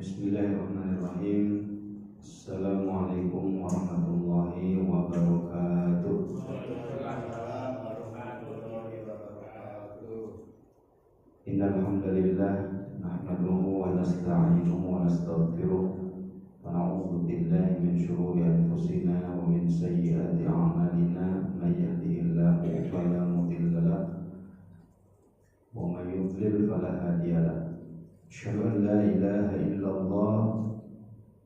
Bismillahirrahmanirrahim. Assalamualaikum warahmatullahi wabarakatuh. Innal hamdalillah nahmaduhu wa nasta'inuhu wa nastaghfiruh wa na'udzu billahi min shururi anfusina wa min sayyiati a'malina may yahdihillahu fala mudilla lahu wa may yudlil fala hadiya lahu. Asyhadu an la ilaha illallah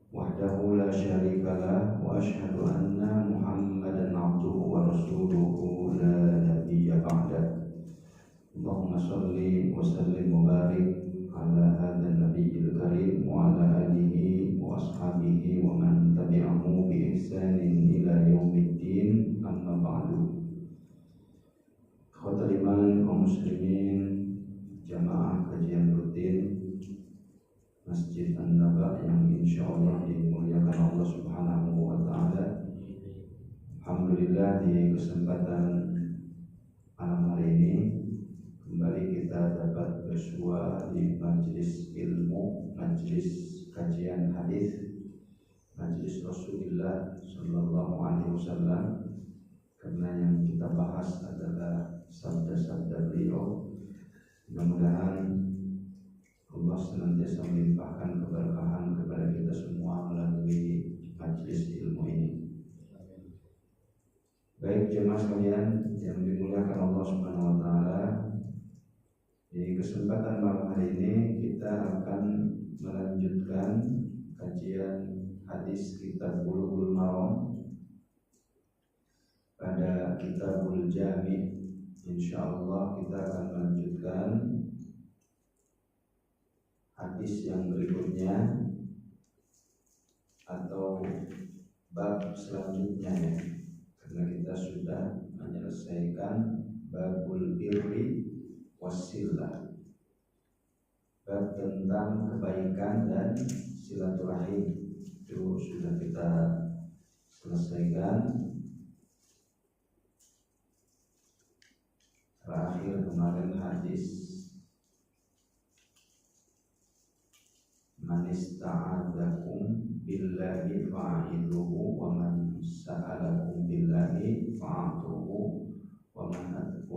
wahdahu la syarika lah wa asyhadu anna Muhammadan abduhu wa rasuluhu la nabiyya ba'da. Allahumma shalli wa sallim wa barik ala hadzal nabiyil karim wa ala alihi wa ashabihi wa man tabi'ahu bi ihsanin ila yaumiddin, amma ba'du. Ikhwatal iman kaum muslimin, jamaah kajian rutin Masjid An-Naba yang insyaallah dimuliakan Allah Subhanahu wa taala. Alhamdulillah, di kesempatan malam hari ini kembali kita dapat bersua di majelis ilmu, majelis kajian hadis, majelis Rasulullah sallallahu alaihi wasallam, karena yang kita bahas adalah sabda-sabda beliau. Mudah-mudahan Allah senantiasa melimpahkan keberkahan kepada kita semua melalui majelis ilmu ini. Baik jemaah sekalian yang dimuliakan Allah Subhanahu wa taala, di kesempatan malam hari ini kita akan melanjutkan kajian hadis kitab Bulughul Maram pada Kitabul Jami'. Insyaallah kita akan melanjutkan hadis yang berikutnya atau bab selanjutnya, ya, karena kita sudah menyelesaikan babul birri wasillah, bab tentang kebaikan dan silaturahim itu sudah kita selesaikan. Terakhir kemarin hadis man ista'adzakum billahi fa'idhuhu wa man sa'alakum billahi fa'atuhu wa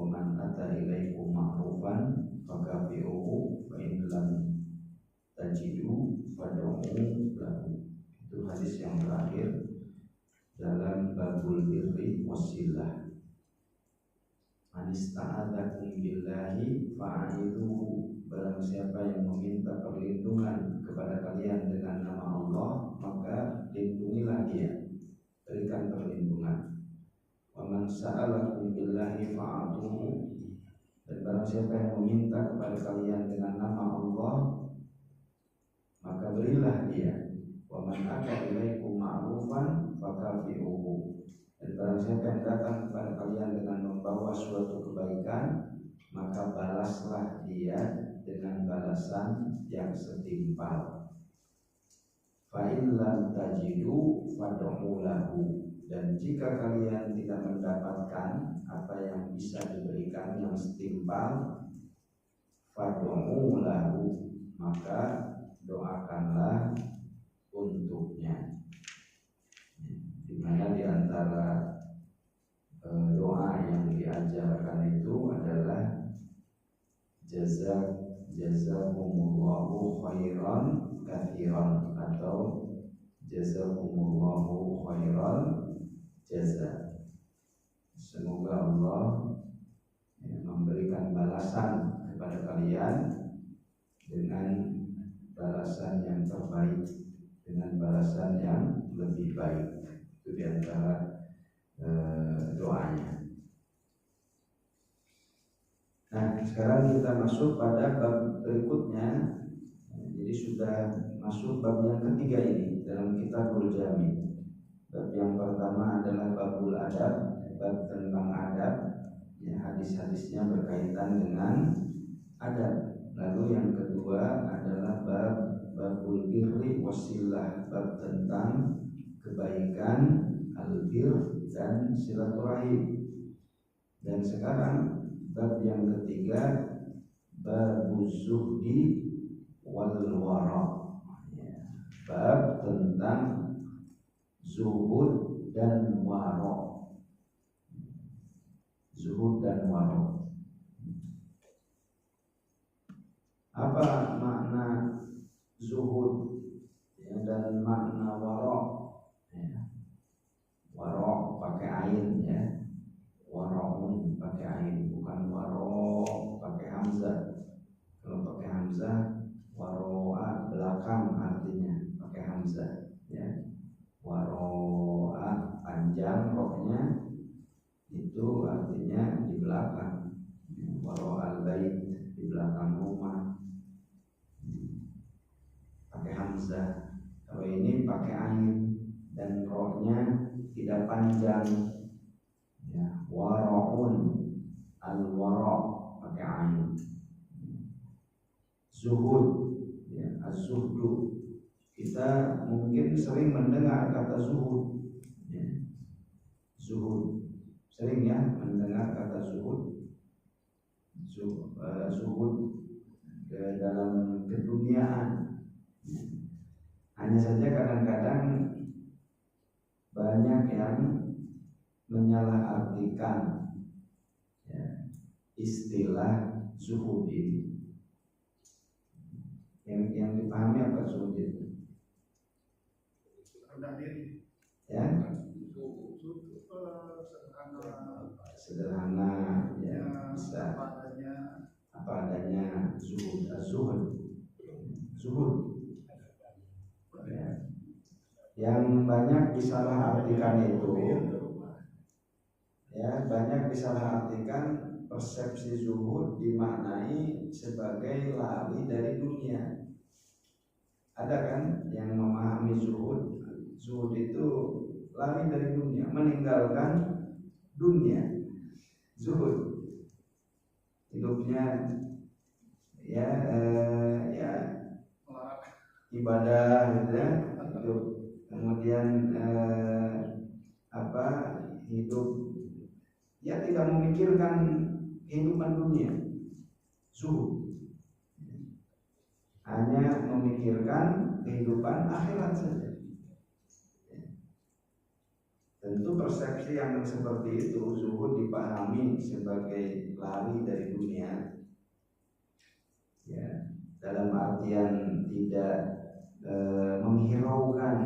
man ata ilaikum ma'rufan fakafi'uhu wa in lam tajidu fad'u lahu. Itu hadis yang terakhir dalam babul birri wasilah. Man ista'adzakum billahi fa'idhuhu, barang siapa yang meminta perlindungan kepada kalian dengan nama Allah, maka lindungilah dia, berikan perlindungan. Wa man sa'alakum billahi fa'atuhu, dan barang siapa yang meminta kepada kalian dengan nama Allah, maka berilah dia. Wa man ata ilaikum ma'rufan fakafi'uhu, dan barang siapa yang datang kepada kalian dengan membawa suatu kebaikan, maka balaslah dia dengan balasan yang setimpal. Fa in lam tajidu fad'u lahu, dan jika kalian tidak mendapatkan apa yang bisa diberikan yang setimpal, fad'u lahu, maka doakanlah untuknya. Di mana di antara doa yang diajarkan itu adalah jazakumullahu khairan katsiran atau jazakumullahu khairan jaza. Semoga Allah memberikan balasan kepada kalian dengan balasan yang terbaik, dengan balasan yang lebih baik. Itu di antara doanya. Nah, sekarang kita masuk pada bab berikutnya. Jadi sudah masuk bab yang ketiga ini dalam Kitabul Jami'. Bab yang pertama adalah babul adab, bab tentang adab, ya, hadis-hadisnya berkaitan dengan adab. Lalu yang kedua adalah babul birri wasilah, bab tentang kebaikan, albir dan silaturahim. Dan sekarang bab yang ketiga, babuz zuhdi wal wara, ya, bab tentang zuhud dan waro. Zuhud dan waro. Apa makna zuhud ya, dan makna waro? Ya. Waro pakai ain ya. Waroun pakai ain, bukan waro pakai hamzah. Kalau pakai hamzah, waroa belakang artinya pakai hamzah ya. Waroa panjang roknya itu artinya di belakang. Waroa al-bait di belakang rumah pakai hamzah. Kalau ini pakai ain dan roknya tidak panjang ya. Waroun al-waro pakai ain. Zuhud ya, az-zuhdu. Kita mungkin sering mendengar kata zuhud ya. Zuhud sering ya mendengar kata zuhud. Zuhud dalam keduniaan. Hanya saja kadang-kadang banyak yang menyalahartikan ya, istilah zuhud ini. Yang dipahami apa zuhud itu? Rendah diri. Ya. Sederhana ya, bisa apa adanya. Zuhud, az-zuhud. Zuhud ya. Yang banyak disalahartikan itu ya, banyak disalahartikan persepsi zuhud dimaknai sebagai lari dari dunia. Ada kan yang memahami zuhud? Zuhud itu lari dari dunia, meninggalkan dunia. Zuhud hidupnya ya ibadah gitu ya, hidup. Kemudian hidup ya tidak memikirkan kehidupan dunia. Zuhud hanya memikirkan kehidupan akhirat saja. Tentu persepsi yang seperti itu zuhud dipahami sebagai lari dari dunia ya, dalam artian tidak menghiraukan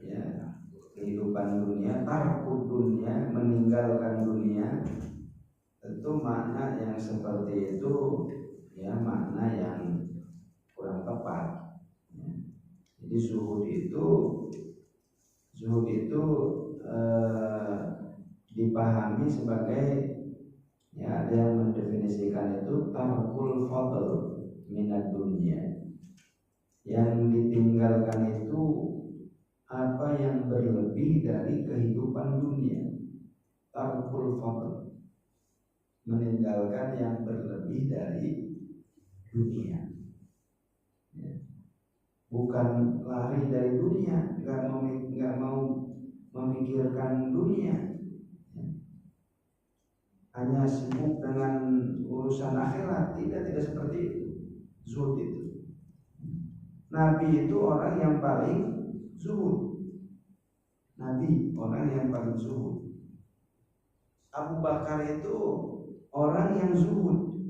ya, kehidupan dunia, tarkud dunia, meninggalkan dunia. Tentu makna yang seperti itu ya makna yang kurang tepat ya. Jadi zuhud itu dipahami sebagai ya, ada yang mendefinisikan itu tarkul fadl minad dunia, yang ditinggalkan itu apa yang berlebih dari kehidupan dunia. Tarkul fadl, meninggalkan yang berlebih dari dunia ya. Bukan lari dari dunia, nggak mau memikirkan dunia ya. Hanya sibuk dengan urusan akhirat. Tidak seperti itu. Zuhud itu. Nabi itu orang yang paling zuhud. Nabi orang yang paling zuhud. Abu Bakar itu orang yang zuhud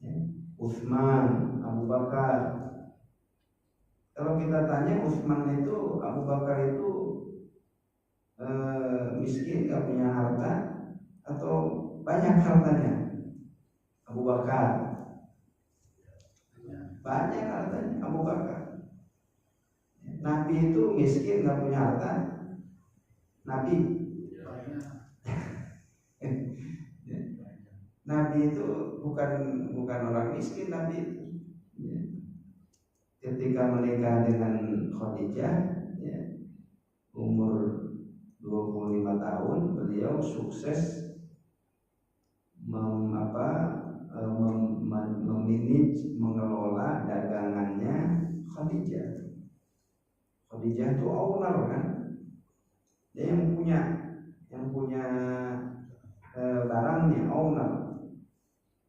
ya. Utsman, Abu Bakar. Kalau kita tanya Utsman itu, Abu Bakar itu miskin, gak punya harta, atau banyak hartanya? Abu Bakar banyak hartanya. Abu Bakar. Nabi itu miskin, gak punya harta. Nabi Nabi itu bukan orang miskin. Nabi itu ketika menikah dengan Khadijah ya, umur 25 tahun beliau sukses memanage, mengelola dagangannya Khadijah. Khadijah itu owner kan, dia yang punya barangnya, owner.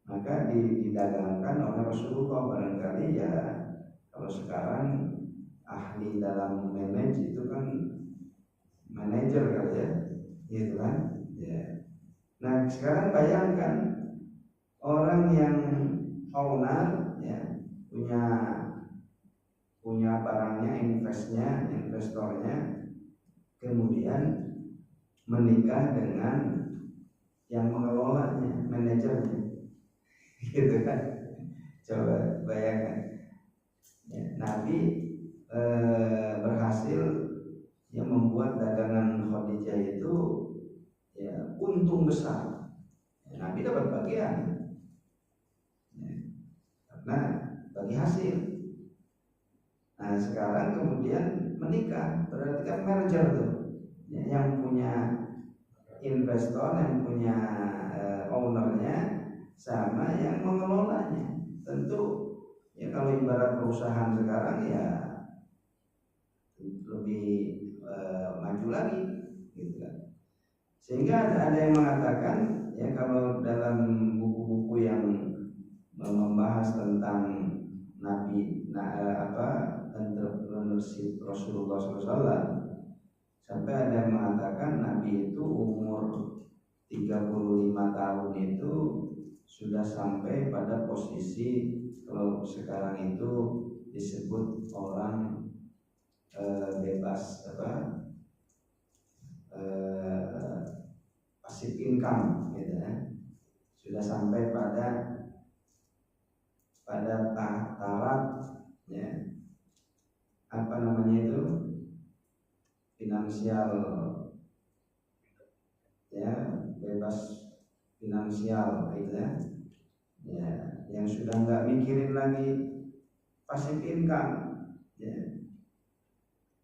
Maka didagangkan oleh Rasulullah. Barangkali ya kalau sekarang ahli dalam manage itu kan manajer kali ya, gitu kan? Ya. Nah sekarang bayangkan orang yang owner ya punya barangnya, investornya, kemudian menikah dengan yang mengelolanya, manajernya, gitu kan? Coba bayangkan. Ya, Nabi berhasil yang membuat dagangan Khadijah itu ya untung besar. Ya, Nabi dapat bagian, ya, karena bagi hasil. Nah sekarang kemudian menikah, berarti kan merger tuh, ya, yang punya investor, yang punya ownernya sama yang mengelolanya. Tentu ya kalau ibarat perusahaan sekarang ya lebih maju lagi, gitu kan. Sehingga ada yang mengatakan ya kalau dalam buku-buku yang membahas tentang Nabi, entrepreneurship Rasulullah SAW, sampai ada yang mengatakan Nabi itu umur 35 tahun itu sudah sampai pada posisi kalau sekarang itu disebut orang bebas passive income, gitu ya. Sudah sampai pada taraf ya finansial, ya bebas finansial, gitu ya. Ya, yang sudah nggak mikirin lagi passive income, ya.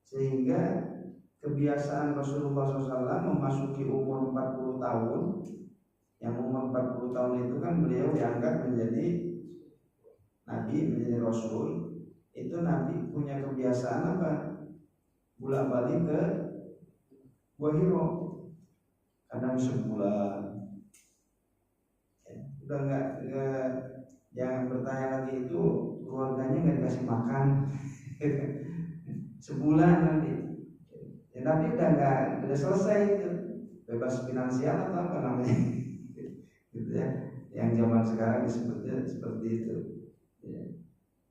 Sehingga kebiasaan Rasulullah SAW memasuki umur 40 tahun, yang umur 40 tahun itu kan beliau diangkat menjadi Nabi, menjadi Rasul. Itu Nabi punya kebiasaan apa? Bolak-balik ke Gua Hiro, kadang sebulan. Ya, udah nggak yang bertanya lagi itu keluarganya nggak dikasih makan sebulan nanti. Ya, Nabi udah selesai itu, bebas finansial atau apa namanya, gitu ya. Yang zaman sekarang disebutnya seperti itu. Ya.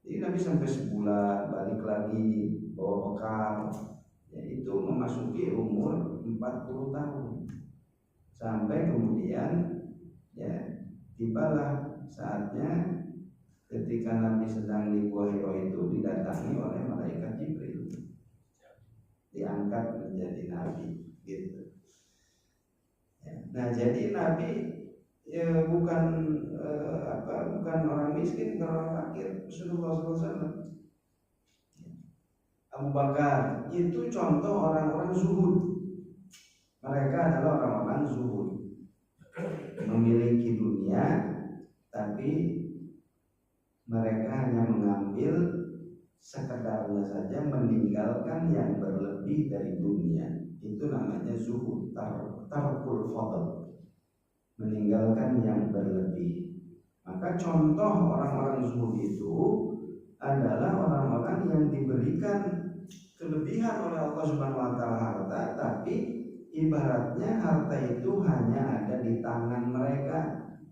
Jadi Nabi sampai sebulan balik lagi bawa bekal. Ya, itu memasuki umur 40 tahun. Sampai kemudian ya tibalah saatnya ketika Nabi sedang di Gua Hiro itu didatangi oleh malaikat Jibril, diangkat menjadi Nabi, gitu. Ya. Nah jadi Nabi ya bukan orang miskin, bukan orang fakir. Rasulullah SAW, Abu Bakar itu contoh orang-orang zuhud. Mereka adalah orang-orang zuhud, memiliki dunia, tapi mereka hanya mengambil sekedarnya saja, meninggalkan yang berlebih dari dunia. Itu namanya zuhud, tarkul fadl, meninggalkan yang berlebih. Maka contoh orang-orang zuhud itu adalah orang-orang yang diberikan kelebihan oleh Allah Subhanahu wa taala harta, tapi ibaratnya harta itu hanya ada di tangan mereka,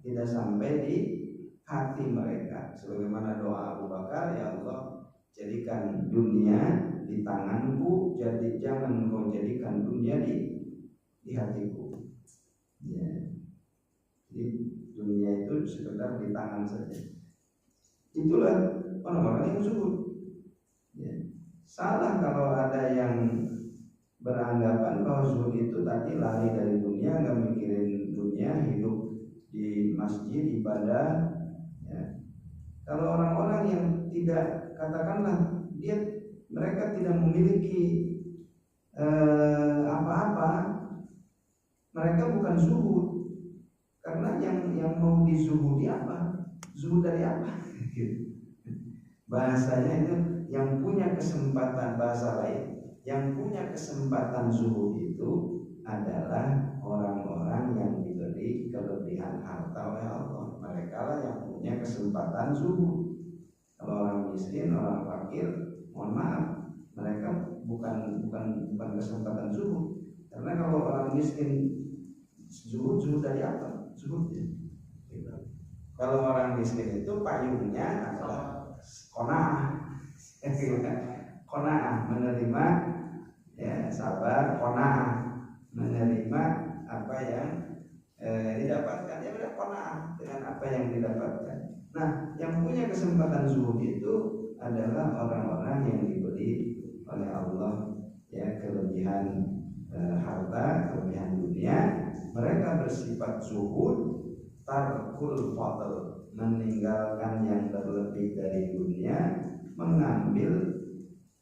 tidak sampai di hati mereka. Sebagaimana doa Abu Bakar, ya Allah, jadikan dunia di tanganku, jadi jangan engkau jadikan dunia di hatiku. Ya. Jadi dunia itu sekedar di tangan saja. Itulah orang-orang yang zuhud. Ya. Salah kalau ada yang beranggapan bahwa zuhud itu tadi lari dari dunia, nggak mikirin dunia, hidup di masjid, ibadah. Ya. Kalau orang-orang yang tidak, katakanlah mereka tidak memiliki apa-apa, mereka bukan zuhud. Karena yang mau dizuhudi apa? Zuhud dari apa? Bahasanya itu yang punya kesempatan, bahasa lain, yang punya kesempatan zuhud itu adalah orang-orang yang diberi kelebihan harta oleh Allah. Mereka lah yang punya kesempatan zuhud. Kalau orang miskin, orang fakir, mohon maaf, mereka bukan kesempatan zuhud. Karena kalau orang miskin zuhud dari apa? Zuhudnya. Gitu. Kalau orang miskin itu payungnya adalah qanaah. Qanaah, menerima, ya, sabar, qanaah, menerima apa yang didapatkan, ya udah qanaah dengan apa yang didapatkan. Nah, yang punya kesempatan zuhud itu adalah orang-orang yang diberi oleh Allah, ya, kelebihan harta, kelebihan dunia. Mereka bersifat zuhud, tarkul fadl, meninggalkan yang berlebih dari dunia, mengambil,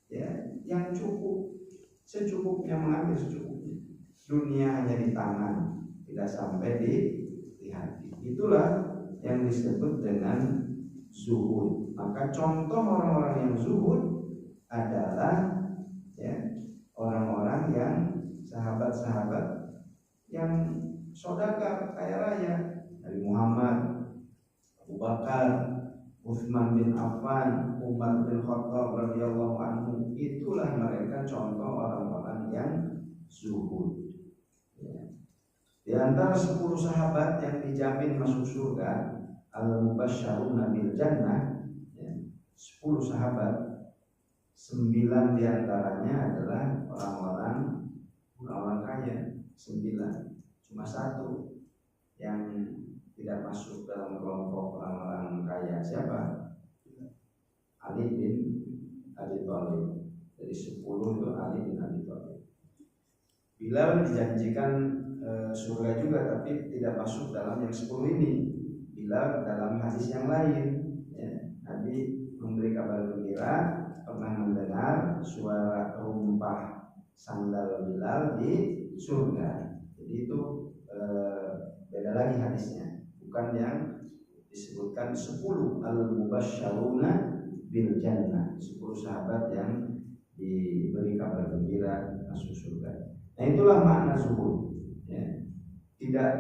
ya, yang cukup, secukupnya, mengambil secukupnya. Dunia hanya di tangan, tidak sampai di hati. Itulah yang disebut dengan zuhud. Maka contoh orang-orang yang zuhud adalah, ya, orang-orang yang sahabat-sahabat yang sodaka kaya raya, Nabi Muhammad, Abu Bakar, Utsman bin Affan, Umar bin Khattab radhiyallahu anhu. Itulah mereka contoh orang-orang yang zuhud. Ya. Di antara 10 sahabat yang dijamin masuk surga, al-mubasysyaruna bil jannah, ya, 10 sahabat, 9 diantaranya adalah orang-orang kaya. 9, cuma 1 yang tidak masuk dalam kelompok orang-orang kaya. Siapa? Ali bin Abi Thalib. Dari 10 itu Ali bin Abi Thalib. Bilal dijanjikan surga juga, tapi tidak masuk dalam yang 10 ini. Bilal dalam hadis yang lain, ya, Nabi memberi kabar gembira pernah mendengar suara rumpah sandal Bilal di surga. Jadi itu beda lagi hadisnya, bukan yang disebutkan 10 al-mubasysyaruna bil jannah, 10 sahabat yang diberi kabar gembira masuk surga. Nah, itulah makna zuhud, ya. Tidak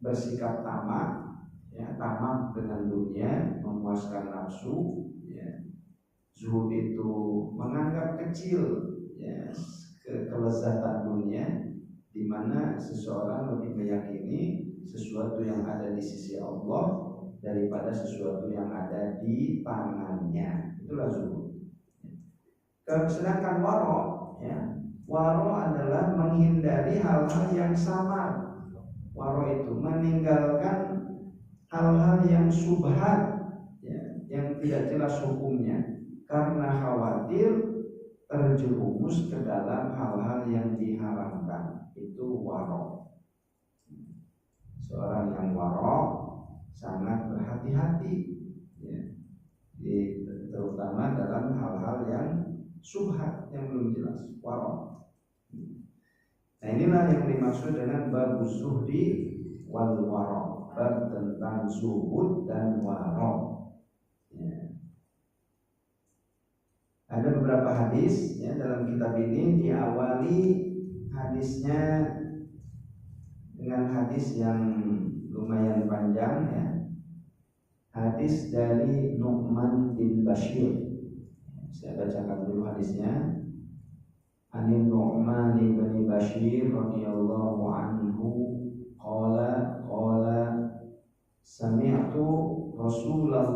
bersikap tamak, ya, tamak dengan dunia, memuaskan nafsu, ya. Zuhud itu menganggap kecil, ya, kelezatan dunia, di mana seseorang lebih meyakini sesuatu yang ada di sisi Allah daripada sesuatu yang ada di tangannya. Itulah zuhud. Sedangkan waro, ya, waro adalah menghindari hal-hal yang samar. Waro itu meninggalkan hal-hal yang subhat, ya, yang tidak jelas hukumnya, karena khawatir terjerumus ke dalam hal-hal yang diharamkan. Itu waro. Seorang yang waro sangat berhati-hati, ya, terutama dalam hal-hal yang subhat, yang belum jelas. Waro. Nah, inilah yang dimaksud dengan bab zuhdi wal waro, bab tentang zuhud dan waro, ya. Ada beberapa hadis, ya, dalam kitab ini. Diawali hadisnya dengan hadis yang lumayan panjang, ya. Hadis dari Nu'man bin Bashir. Saya bacakan dulu hadisnya. An Nu'man bin Bashir radhiyallahu anhu qala sami'tu Rasulullah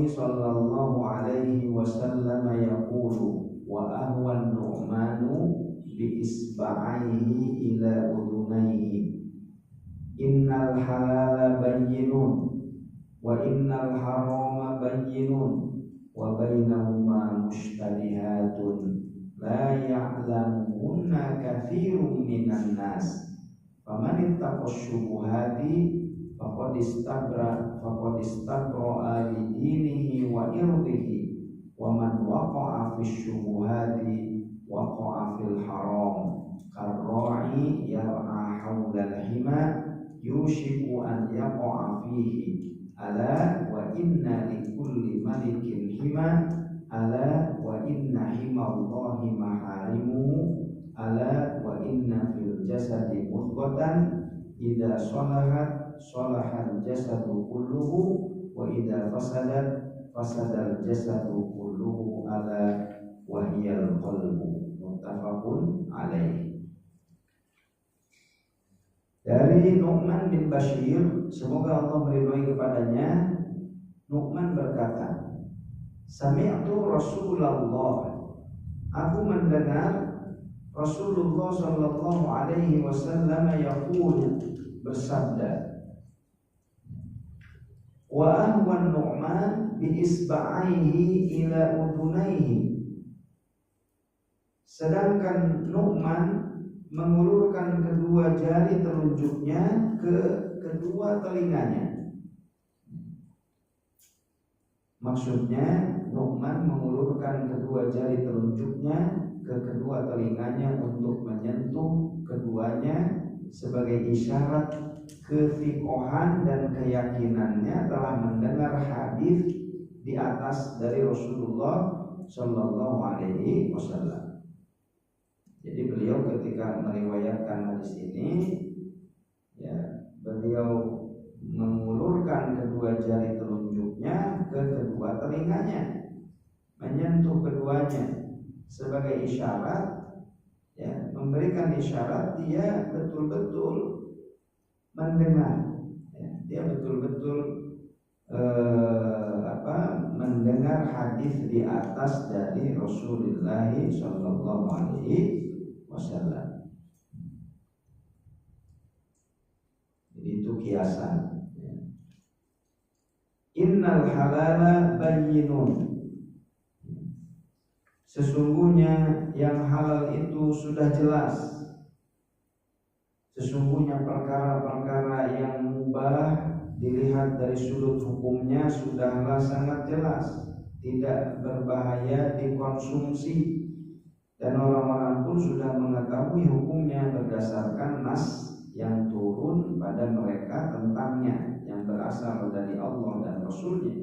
sallallahu alaihi wasallam yaqulu wa ahwa Nu'manu bi isba'aihi ila udunaihi innal halala bayyinun wa innal harama bayyinun wa bainahuma mushtabihatun la ya'lamuhunna katsirun minan nas faman ittaqa syubuhati faqad istabra'a li dinihi wa irdihi wa man waqa'a fi syubuhati waqa'a fil haram karra'i yar'a hawla al-hima yushiku an yaqa'a fihi ala wa inna likulli malikin hima ala wa inna himallahi maharimuhu ala wa inna fil jasadi mudghatan idza salahat salahal jasadu kulluhu wa idza fasadat fasadal jasadu kulluhu ala wa hiyal qalbu, muttafaqun alaih. Dari Nu'man bin Bashir, semoga Allah meridhoi kepadanya, Nu'man berkata, sami'tu Rasulullah, aku mendengar Rasulullah sallallahu alaihi wasallam yaqulu, bersabda, wa ahwan Nu'man bi isba'aihi ila udunaihi, sedangkan Nu'man mengulurkan kedua jari telunjuknya ke kedua telinganya. Maksudnya Nu'man mengulurkan kedua jari telunjuknya ke kedua telinganya untuk menyentuh keduanya sebagai isyarat kefiqohan dan keyakinannya telah mendengar hadis di atas dari Rasulullah Shallallahu Alaihi Wasallam. Jadi beliau ketika meriwayatkan hadis ini, ya, beliau mengulurkan kedua jari telunjuknya ke kedua telinganya, menyentuh keduanya sebagai isyarat, ya, memberikan isyarat dia betul-betul mendengar, ya, dia betul-betul mendengar hadis di atas dari Rasulullah Shallallahu Alaihi Wasallam. Jadi itu kiasan. Innal halala bayyinun, sesungguhnya yang halal itu sudah jelas. Sesungguhnya perkara-perkara yang mubah dilihat dari sudut hukumnya sudahlah sangat jelas, tidak berbahaya dikonsumsi, dan orang-orang pun sudah mengetahui hukumnya berdasarkan nas yang turun pada mereka tentangnya, yang berasal dari Allah dan Rasulnya,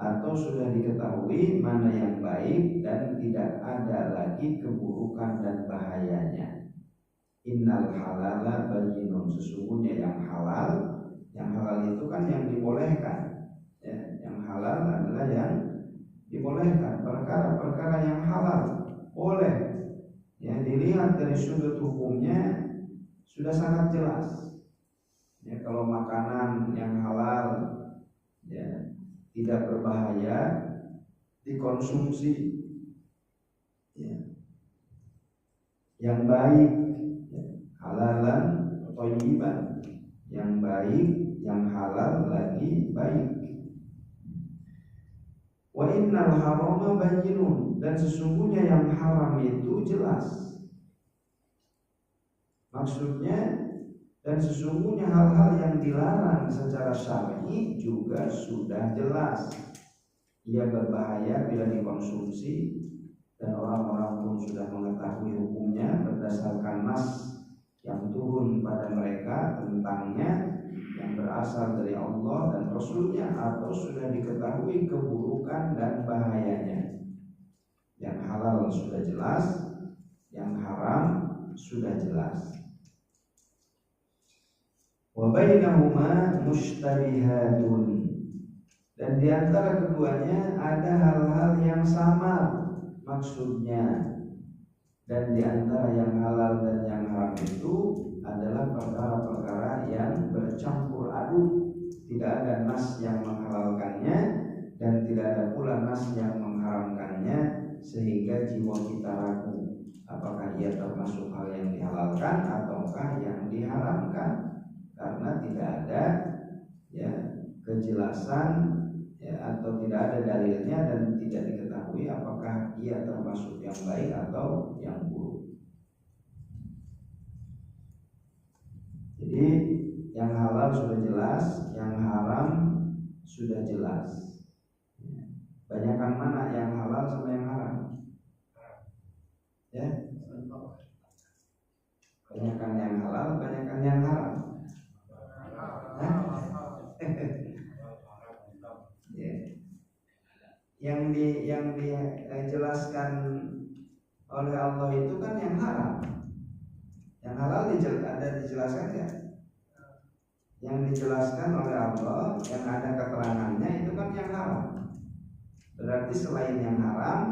atau sudah diketahui mana yang baik dan tidak ada lagi keburukan dan bahayanya. Innal halala bayyinun, sesungguhnya yang halal itu kan yang dibolehkan, ya, yang halal adalah yang dibolehkan. Perkara-perkara yang halal boleh, ya, dilihat dari sudut hukumnya sudah sangat jelas. Ya, kalau makanan yang halal, ya, tidak berbahaya dikonsumsi, ya, yang baik, ya, halalan thayyiban, yang baik, yang halal lagi baik. Wa innal harama bayyinun, dan sesungguhnya yang haram itu jelas. Maksudnya, dan sesungguhnya hal-hal yang dilarang secara syar'i juga sudah jelas. Ia berbahaya bila dikonsumsi, dan orang-orang pun sudah mengetahui hukumnya berdasarkan nas yang turun pada mereka tentangnya, yang berasal dari Allah dan Rasulnya, atau sudah diketahui keburukan dan bahayanya. Yang halal sudah jelas, yang haram sudah jelas. Wa bainahuma mushtabihatun, dan di antara keduanya ada hal-hal yang sama maksudnya. Dan di antara yang halal dan yang haram itu adalah perkara-perkara yang bercampur aduk. Tidak ada nas yang menghalalkannya dan tidak ada pula nas yang mengharamkannya, sehingga jiwa kita ragu apakah ia termasuk hal yang dihalalkan ataukah yang diharamkan, karena tidak ada, ya, kejelasan, ya, atau tidak ada dalilnya dan tidak diketahui apakah ia termasuk yang baik atau yang buruk. Jadi yang halal sudah jelas, yang haram sudah jelas. Banyakan mana yang halal sama yang haram? Ya, banyakan yang halal, banyakan yang haram. Yang dijelaskan oleh Allah itu kan yang haram. Yang halal ada dijelaskan ya. Yang dijelaskan oleh Allah, yang ada keterangannya itu kan yang haram. Berarti selain yang haram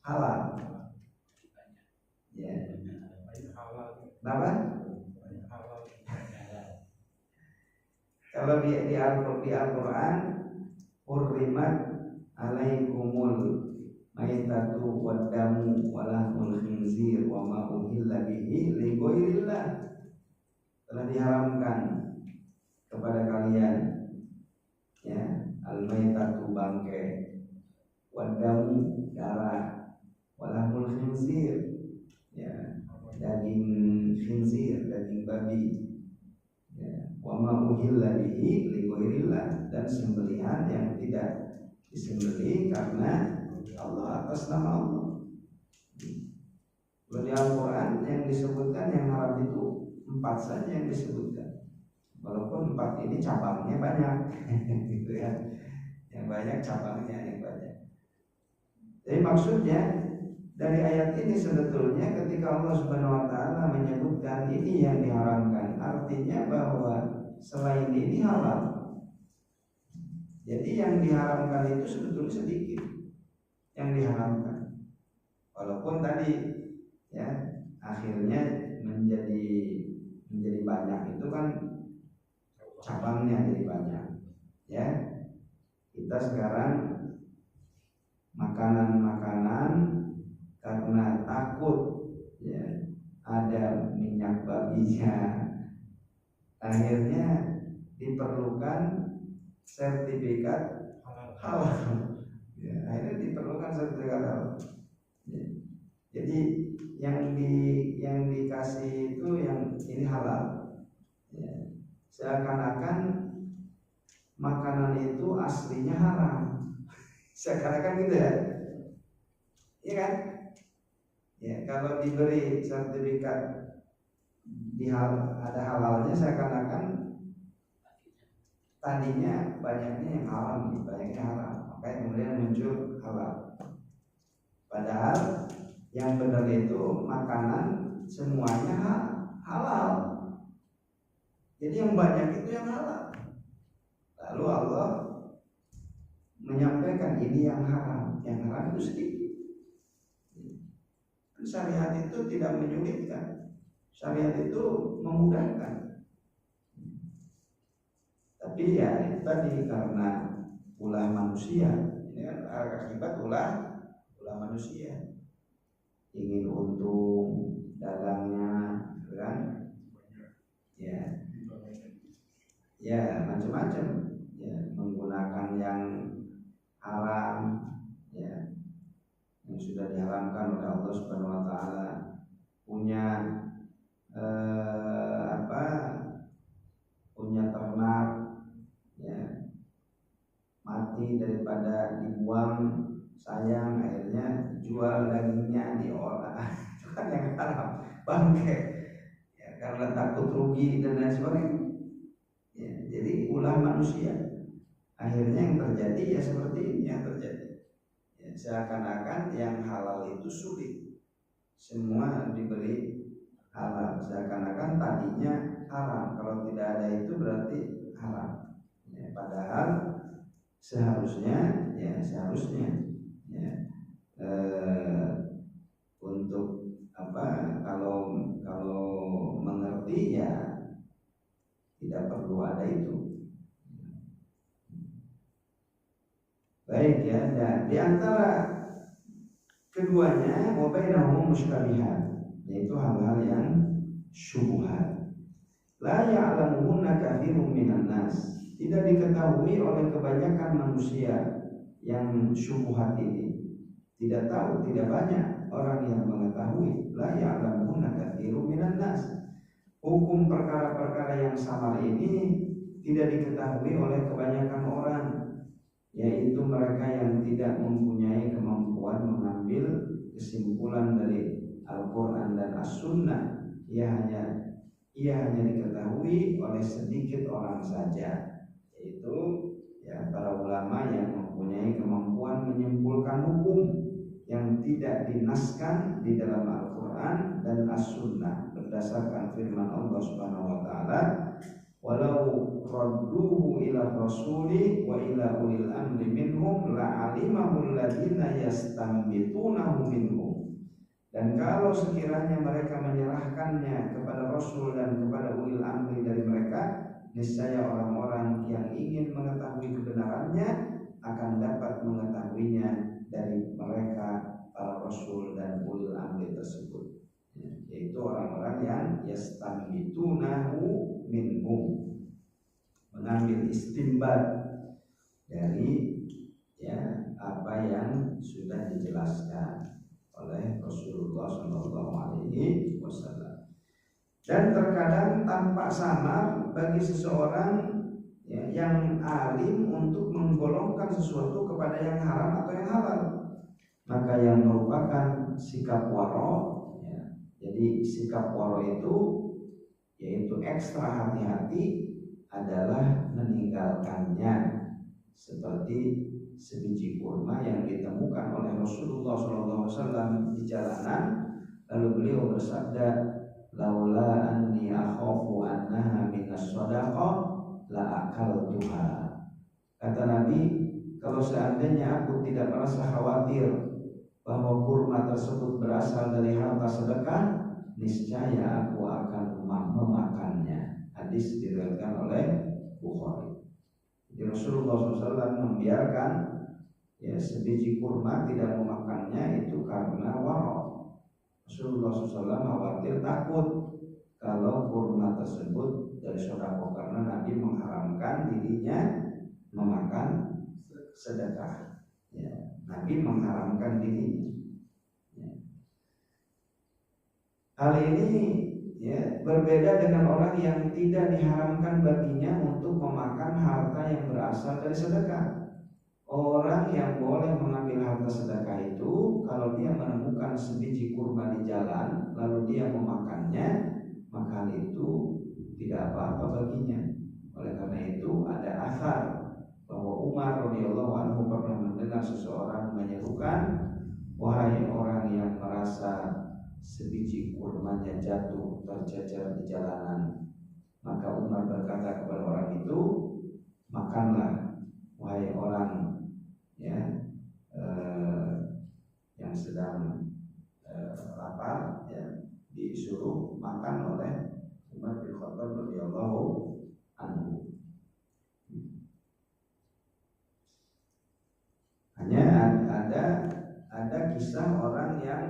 halal. Ya. Kenapa? Kalau di Al-Quran, hurrimat alaikumul maitatu waddamu walahmul khinzir wa ma uhilla bihi li ghairillah. Telah diharamkan kepada kalian ya al-maitatu bangkai, waddamu darah, walahmul khinzir ya daging khinzir, daging babi ya, wa ma uhilla bihi li ghairillah, dan sembelihan yang tidak disembelih karena Allah atas nama Allah. Di Al-Quran yang disebutkan yang haram itu 4 saja yang disebutkan, walaupun 4 ini cabangnya banyak gitu ya, yang banyak cabangnya yang banyak. Jadi maksudnya dari ayat ini sebetulnya ketika Allah Subhanahu wa taala menyebutkan ini yang diharamkan, artinya bahwa selain ini halal. Jadi yang diharamkan itu sebetulnya sedikit yang diharamkan, walaupun tadi ya akhirnya menjadi banyak, itu kan cabangnya jadi banyak ya. Kita sekarang makanan karena takut ya ada minyak babinya, akhirnya diperlukan sertifikat halal ya, akhirnya diperlukan sertifikat halal ya. Jadi yang dikasih itu yang ini halal ya. Seakan-akan makanan itu aslinya haram, seakan-akan gitu ya, iya kan ya. Kalau diberi sertifikat ada halalnya, seakan-akan tadinya banyaknya yang haram, banyaknya haram, makanya kemudian muncul halal. Padahal yang benar itu makanan semuanya halal. Jadi yang banyak itu yang halal. Lalu Allah menyampaikan ini yang haram itu sedikit. Syariat itu tidak menyulitkan, syariat itu memudahkan. Tapi ya itu tadi karena ulah manusia, ini kan akibat ulah manusia, ingin untung dagangnya kan ya macam-macam ya, menggunakan yang haram ya, yang sudah diharamkan oleh Allah Subhanahu wa taala, punya punya ternak ya, mati daripada dibuang, sayang, akhirnya jual dagingnya, diolah itu kan yang haram, bangkai ya, karena takut rugi dan lain sebagainya ya. Jadi ulah manusia, akhirnya yang terjadi ya seperti ini yang terjadi ya, seakan-akan yang halal itu sulit, semua diberi halal, seakan-akan tadinya haram, kalau tidak ada itu berarti haram ya, padahal seharusnya ya untuk kalau mengerti ya tidak perlu ada itu. Baik ya, dan di antara keduanya wabainahum musytabihat, yaitu hal-hal yang syubhat. La ya'lamuhunna katsirun minan nas, tidak diketahui oleh kebanyakan manusia yang syubhat ini. Tidak tahu, tidak banyak orang yang mengetahui. La ya'lamuhunna katsirun minan nas, hukum perkara-perkara yang samar ini tidak diketahui oleh kebanyakan orang, yaitu mereka yang tidak mempunyai kemampuan mengambil kesimpulan dari Al-Quran dan As-Sunnah. Ia hanya diketahui oleh sedikit orang saja, yaitu ya para ulama yang mempunyai kemampuan menyimpulkan hukum yang tidak dinaskan di dalam Al-Quran dan As-Sunnah berdasarkan firman Allah Subhanahu wa taala, walau radduhu ila rasuli wa ila ulil amri minhum la'alimahu alladziina yastanbitunahu minhum. Dan kalau sekiranya mereka menyerahkannya kepada Rasul dan kepada ulil amri dari mereka, niscaya orang-orang yang ingin mengetahui kebenarannya akan dapat mengetahuinya dari mereka para Rasul dan ulil amri tersebut, yaitu orang-orang yang yastanbitunahu minhum, mengambil istimbat dari apa yang sudah dijelaskan oleh Rasulullah SAW. Dan terkadang tampak samar bagi seseorang yang alim untuk menggolongkan sesuatu kepada yang haram atau yang halal, maka yang merupakan sikap waro. Jadi sikap waro itu yaitu ekstra hati-hati adalah meninggalkannya, seperti sebiji kurma yang ditemukan oleh Rasulullah SAW di jalanan, lalu beliau bersabda, laula anni akhafu annaha minas shadaqah la akaltuha. Kata Nabi, kalau seandainya aku tidak merasa khawatir bahwa kurma tersebut berasal dari harta sedekah, niscaya aku akan memakannya. Hadis diriwayatkan oleh Bukhari. Jadi Rasulullah SAW membiarkan sebiji kurma tidak memakannya itu karena waro. Rasulullah SAW khawatir, takut kalau kurma tersebut dari sedekah, karena Nabi mengharamkan dirinya memakan sedekah. Nabi mengharamkan dirinya. Hal ini berbeda dengan orang yang tidak diharamkan baginya untuk memakan harta yang berasal dari sedekah. Orang yang boleh mengambil harta sedekah itu kalau dia menemukan sebiji kurma di jalan lalu dia memakannya, maka hal itu tidak apa-apa baginya. Oleh karena itu ada asar bahwa Umar radhiyallahu anhu pernah mendengar seseorang menyerukan, wahai orang yang merasa sebiji kurmanya jatuh tercecer di jalanan, maka Umar berkata kepada orang itu, makanlah wahai orang yang sedang lapar, disuruh makan oleh Umar bin Khattab radhiyallahu anhu. Hanya ada kisah orang yang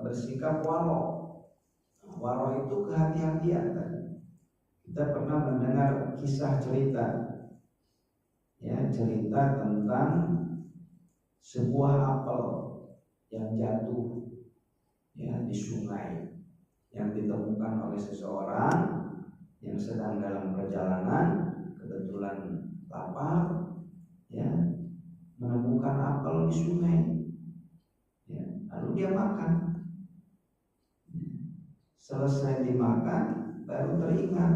bersikap waro. Waro itu kehati-hatian kan. Kita pernah mendengar kisah cerita tentang sebuah apel yang jatuh di sungai, yang ditemukan oleh seseorang yang sedang dalam perjalanan, kebetulan lapar, menemukan apel di sungai, lalu dia makan. Selesai dimakan, baru teringat,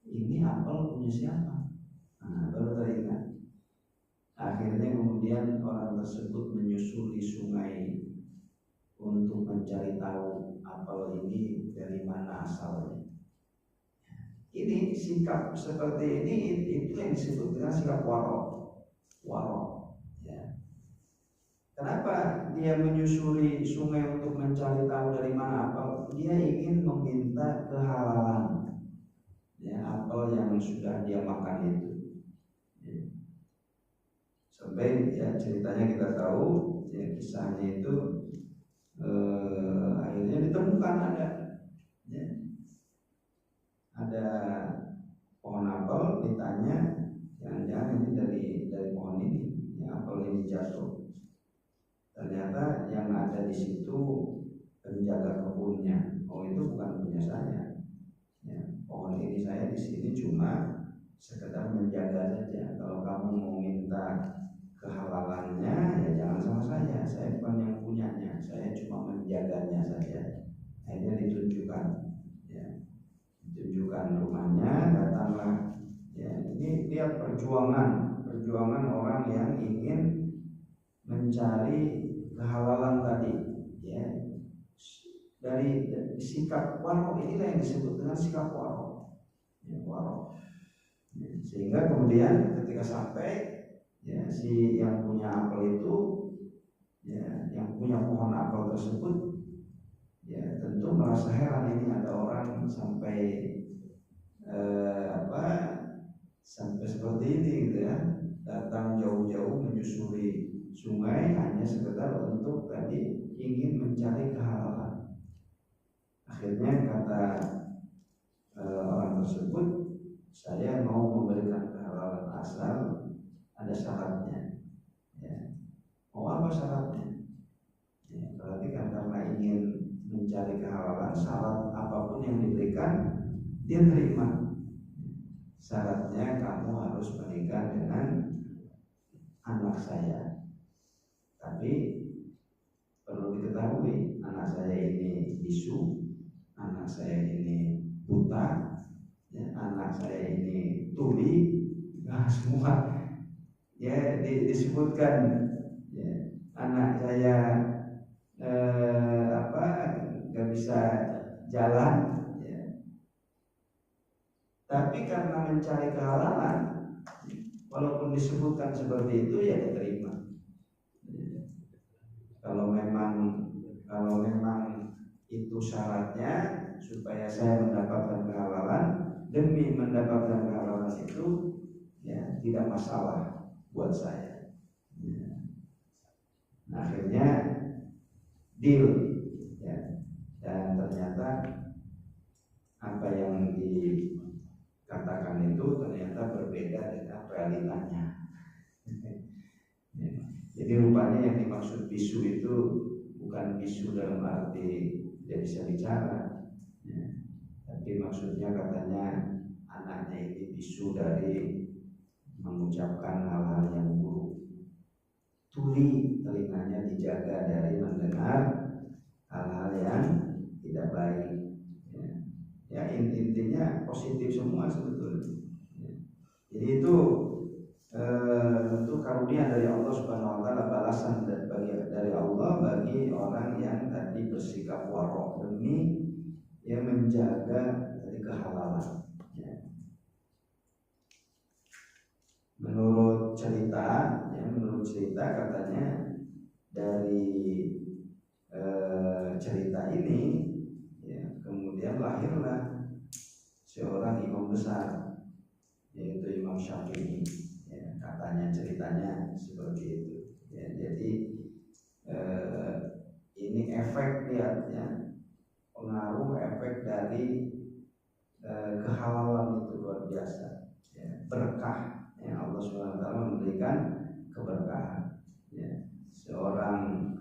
ini apel punya siapa? Baru teringat. Akhirnya kemudian orang tersebut menyusuri sungai untuk mencari tahu apel ini dari mana asalnya. Ini sikap seperti ini itu yang disebut dengan sikap waro. Kenapa dia menyusuri sungai untuk mencari tahu dari mana apel? Dia ingin meminta kehalalan apel yang sudah dia makan itu. Sampai ceritanya kita tahu kisahnya itu akhirnya ditemukan ada pohon apel, ditanya, jangan-jangan ini dari pohon ini, apel ini jatuh. Ternyata yang ada di situ penjaga kebunnya. Oh, itu bukan punya saya. Pohon ini saya di sini cuma sekedar menjaga saja. Kalau kamu mau minta kehalalannya, jangan sama saya bukan yang punyanya, saya cuma menjaganya saja. Akhirnya ditunjukkan rumahnya, datanglah. Ini lihat perjuangan orang yang ingin mencari kehalalan tadi. dari sikap warok inilah yang disebut dengan sikap warok, ya, warok. Ya, sehingga kemudian ketika sampai, ya, si yang punya apel itu, ya, yang punya pohon apel tersebut, ya, tentu merasa heran, ini ada orang sampai sampai seperti ini gitu ya, datang jauh-jauh menyusuri sungai hanya sekedar untuk tadi ingin mencari kehalalan. Akhirnya kata orang tersebut, saya mau memberikan kehalalan asal ada syaratnya. Ya. Mau apa syaratnya? Ya, berarti kan karena ingin mencari kehalalan, syarat apapun yang diberikan dia terima. Syaratnya kamu harus menikah dengan anak saya. Tapi perlu diketahui, anak saya ini bisu, anak saya ini buta, ya, anak saya ini tuli, nah, semua ya disebutkan, ya, anak saya nggak bisa jalan. Tapi karena mencari kehalalan, walaupun disebutkan seperti itu, ya diterima. Kalau memang itu syaratnya supaya saya mendapatkan kehalalan, demi mendapatkan kehalalan itu, ya tidak masalah buat saya. Nah, akhirnya deal, ya. Dan ternyata apa yang dikatakan itu ternyata berbeda dengan realitanya. Jadi rupanya yang dimaksud bisu itu bukan bisu dalam arti tidak bisa bicara, ya. Tapi maksudnya katanya anaknya ini bisu dari mengucapkan hal-hal yang buruk. Tuli telinganya dijaga dari mendengar hal-hal yang tidak baik. Ya, intinya positif semua sebetulnya. Jadi itu tentu karunia dari Allah Subhanahu Wa Taala, balasan dari Allah bagi orang yang tadi bersikap warok demi ya menjaga dari kehalalan. Ya. Menurut cerita katanya dari cerita ini, ya, kemudian lahirlah seorang imam besar, yaitu Imam Syafi'i. Ya, katanya ceritanya seperti itu. Ya, jadi ini efek, lihatnya, pengaruh efek dari kehalalan itu luar biasa. Ya, berkah. Ya, Allah SWT memberikan keberkahan. Ya, seorang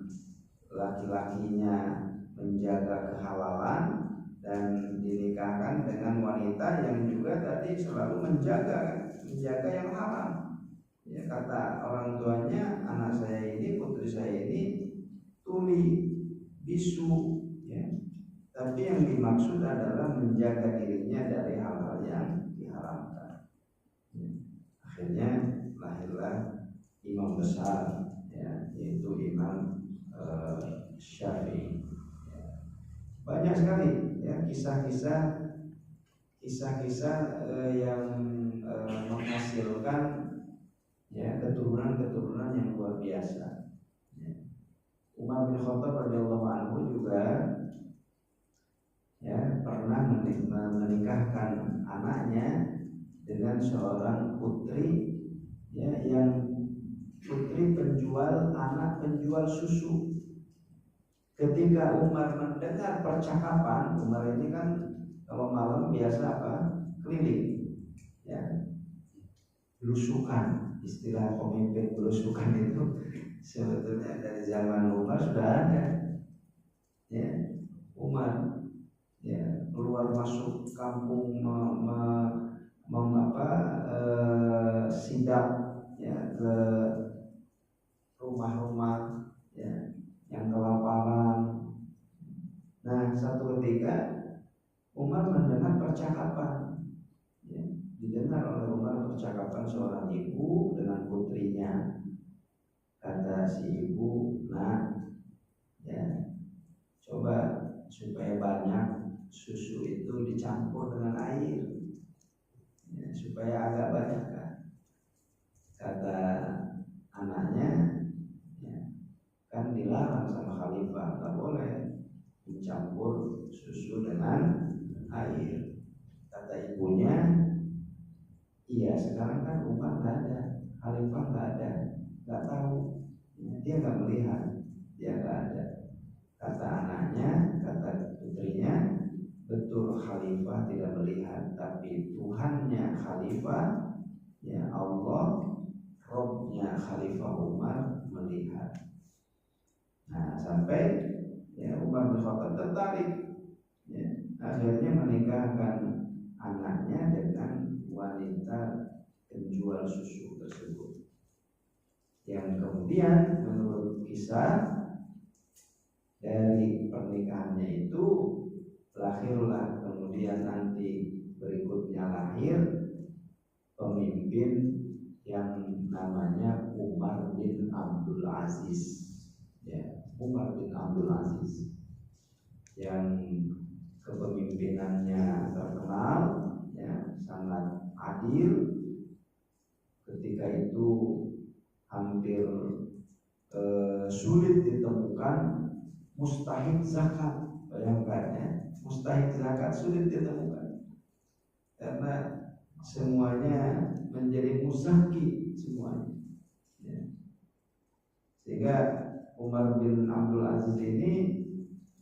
laki-lakinya menjaga kehalalan dan dinikahkan dengan wanita yang juga tadi selalu menjaga yang haram. Ya, kata orang tuanya, anak saya ini, putri saya ini tuli, bisu, ya. Tapi yang dimaksud adalah menjaga dirinya dari hal-hal yang diharamkan. Ya. Akhirnya lahirlah imam besar, ya, yaitu Imam Syafi'i. Ya. Banyak sekali ya kisah-kisah yang menghasilkan ya keturunan yang luar biasa. Ya. Umar bin Khattab radhiyallahu anhu juga ya pernah menikahkan anaknya dengan seorang putri, ya, yang putri penjual susu. Ketika Umar mendengar percakapan, Umar ini kan kalau malam biasa apa? Keliling, ya, belusukan. Istilah pemimpin belusukan itu sebetulnya dari zaman Umar sudah ada. Ya, Umar ya keluar masuk kampung sidak ya ke rumah-rumah ya yang kelaparan. Nah, satu ketika Umar mendengar percakapan, ya, didengar oleh Umar percakapan seorang ibu dengan putrinya. Kata si ibu, nah, ya, coba supaya banyak susu itu dicampur dengan air, ya, supaya agak banyak kan. Kata anaknya, ya, kan dilarang sama khalifah, nggak boleh mencampur susu dengan air. Kata ibunya, iya sekarang kan Umar nggak ada, khalifah nggak ada, nggak tahu, ya, dia nggak melihat, dia nggak ada. Kata anaknya, kata putrinya, betul khalifah tidak melihat, tapi Tuhannya khalifah, ya Allah, Robnya khalifah Umar melihat. Nah sampai ya Umar bin Khattab tertarik, ya, akhirnya menikahkan anaknya dengan wanita penjual susu tersebut, yang kemudian menurut kisah dari pernikahannya itu lahirlah kemudian nanti berikutnya lahir pemimpin yang namanya Umar bin Abdul Aziz, ya, Umar bin Abdul Aziz yang kepemimpinannya terkenal, ya, sangat adil. Ketika itu hampir sulit ditemukan mustahik zakat. Bayangkan ya, mustahik zakat sulit ditemukan karena semuanya menjadi muzaki semuanya, ya. Sehingga Umar bin Abdul Aziz ini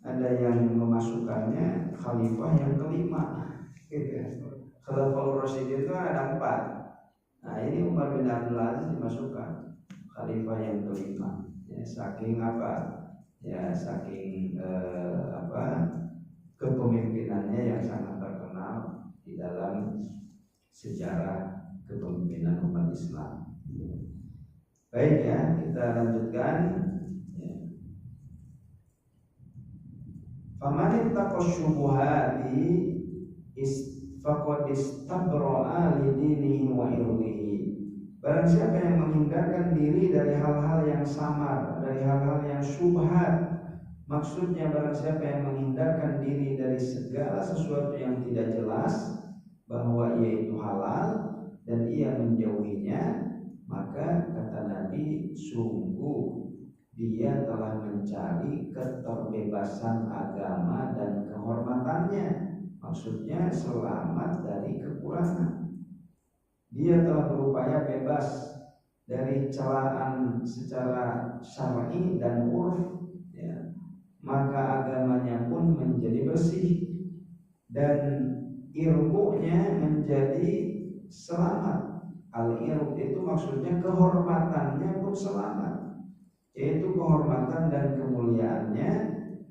ada yang memasukkannya khalifah yang kelima, gitu ya. Khalifah Rasyidin itu ada 4. Nah ini Umar bin Abdul Aziz dimasukkan khalifah yang kelima, ya, saking apa? Ya saking kepemimpinannya yang sangat terkenal di dalam sejarah kepemimpinan umat Islam. Baik ya, kita lanjutkan. Faman ittaqa syubuhati faqad istabra'a li dinihi wa irdihi. Barang siapa yang menghindarkan diri dari hal-hal yang samar, dari hal-hal yang syubhat, maksudnya barang siapa yang menghindarkan diri dari segala sesuatu yang tidak jelas bahwa ia itu halal dan ia menjauhinya, maka kata Nabi, sungguh dia telah mencari keterbebasan agama dan kehormatannya. Maksudnya selamat dari kekurangan. Dia telah berupaya bebas dari celaan secara syar'i dan urf, ya. Maka agamanya pun menjadi bersih dan ilmunya menjadi selamat. Al-irq itu maksudnya kehormatannya pun selamat, yaitu kehormatan dan kemuliaannya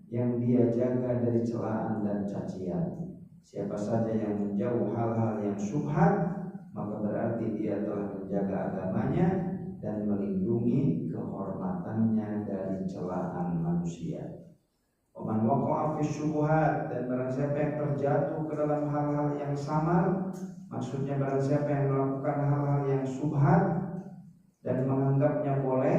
yang dia jaga dari celaan dan cacian. Siapa saja yang menjauh hal-hal yang syubhat, maka berarti dia telah menjaga agamanya dan melindungi kehormatannya dari celaan manusia. Waman waqa'a fi syubhat, dan barang siapa yang terjatuh ke dalam hal-hal yang samar, maksudnya barang siapa yang melakukan hal-hal yang syubhat dan menganggapnya boleh,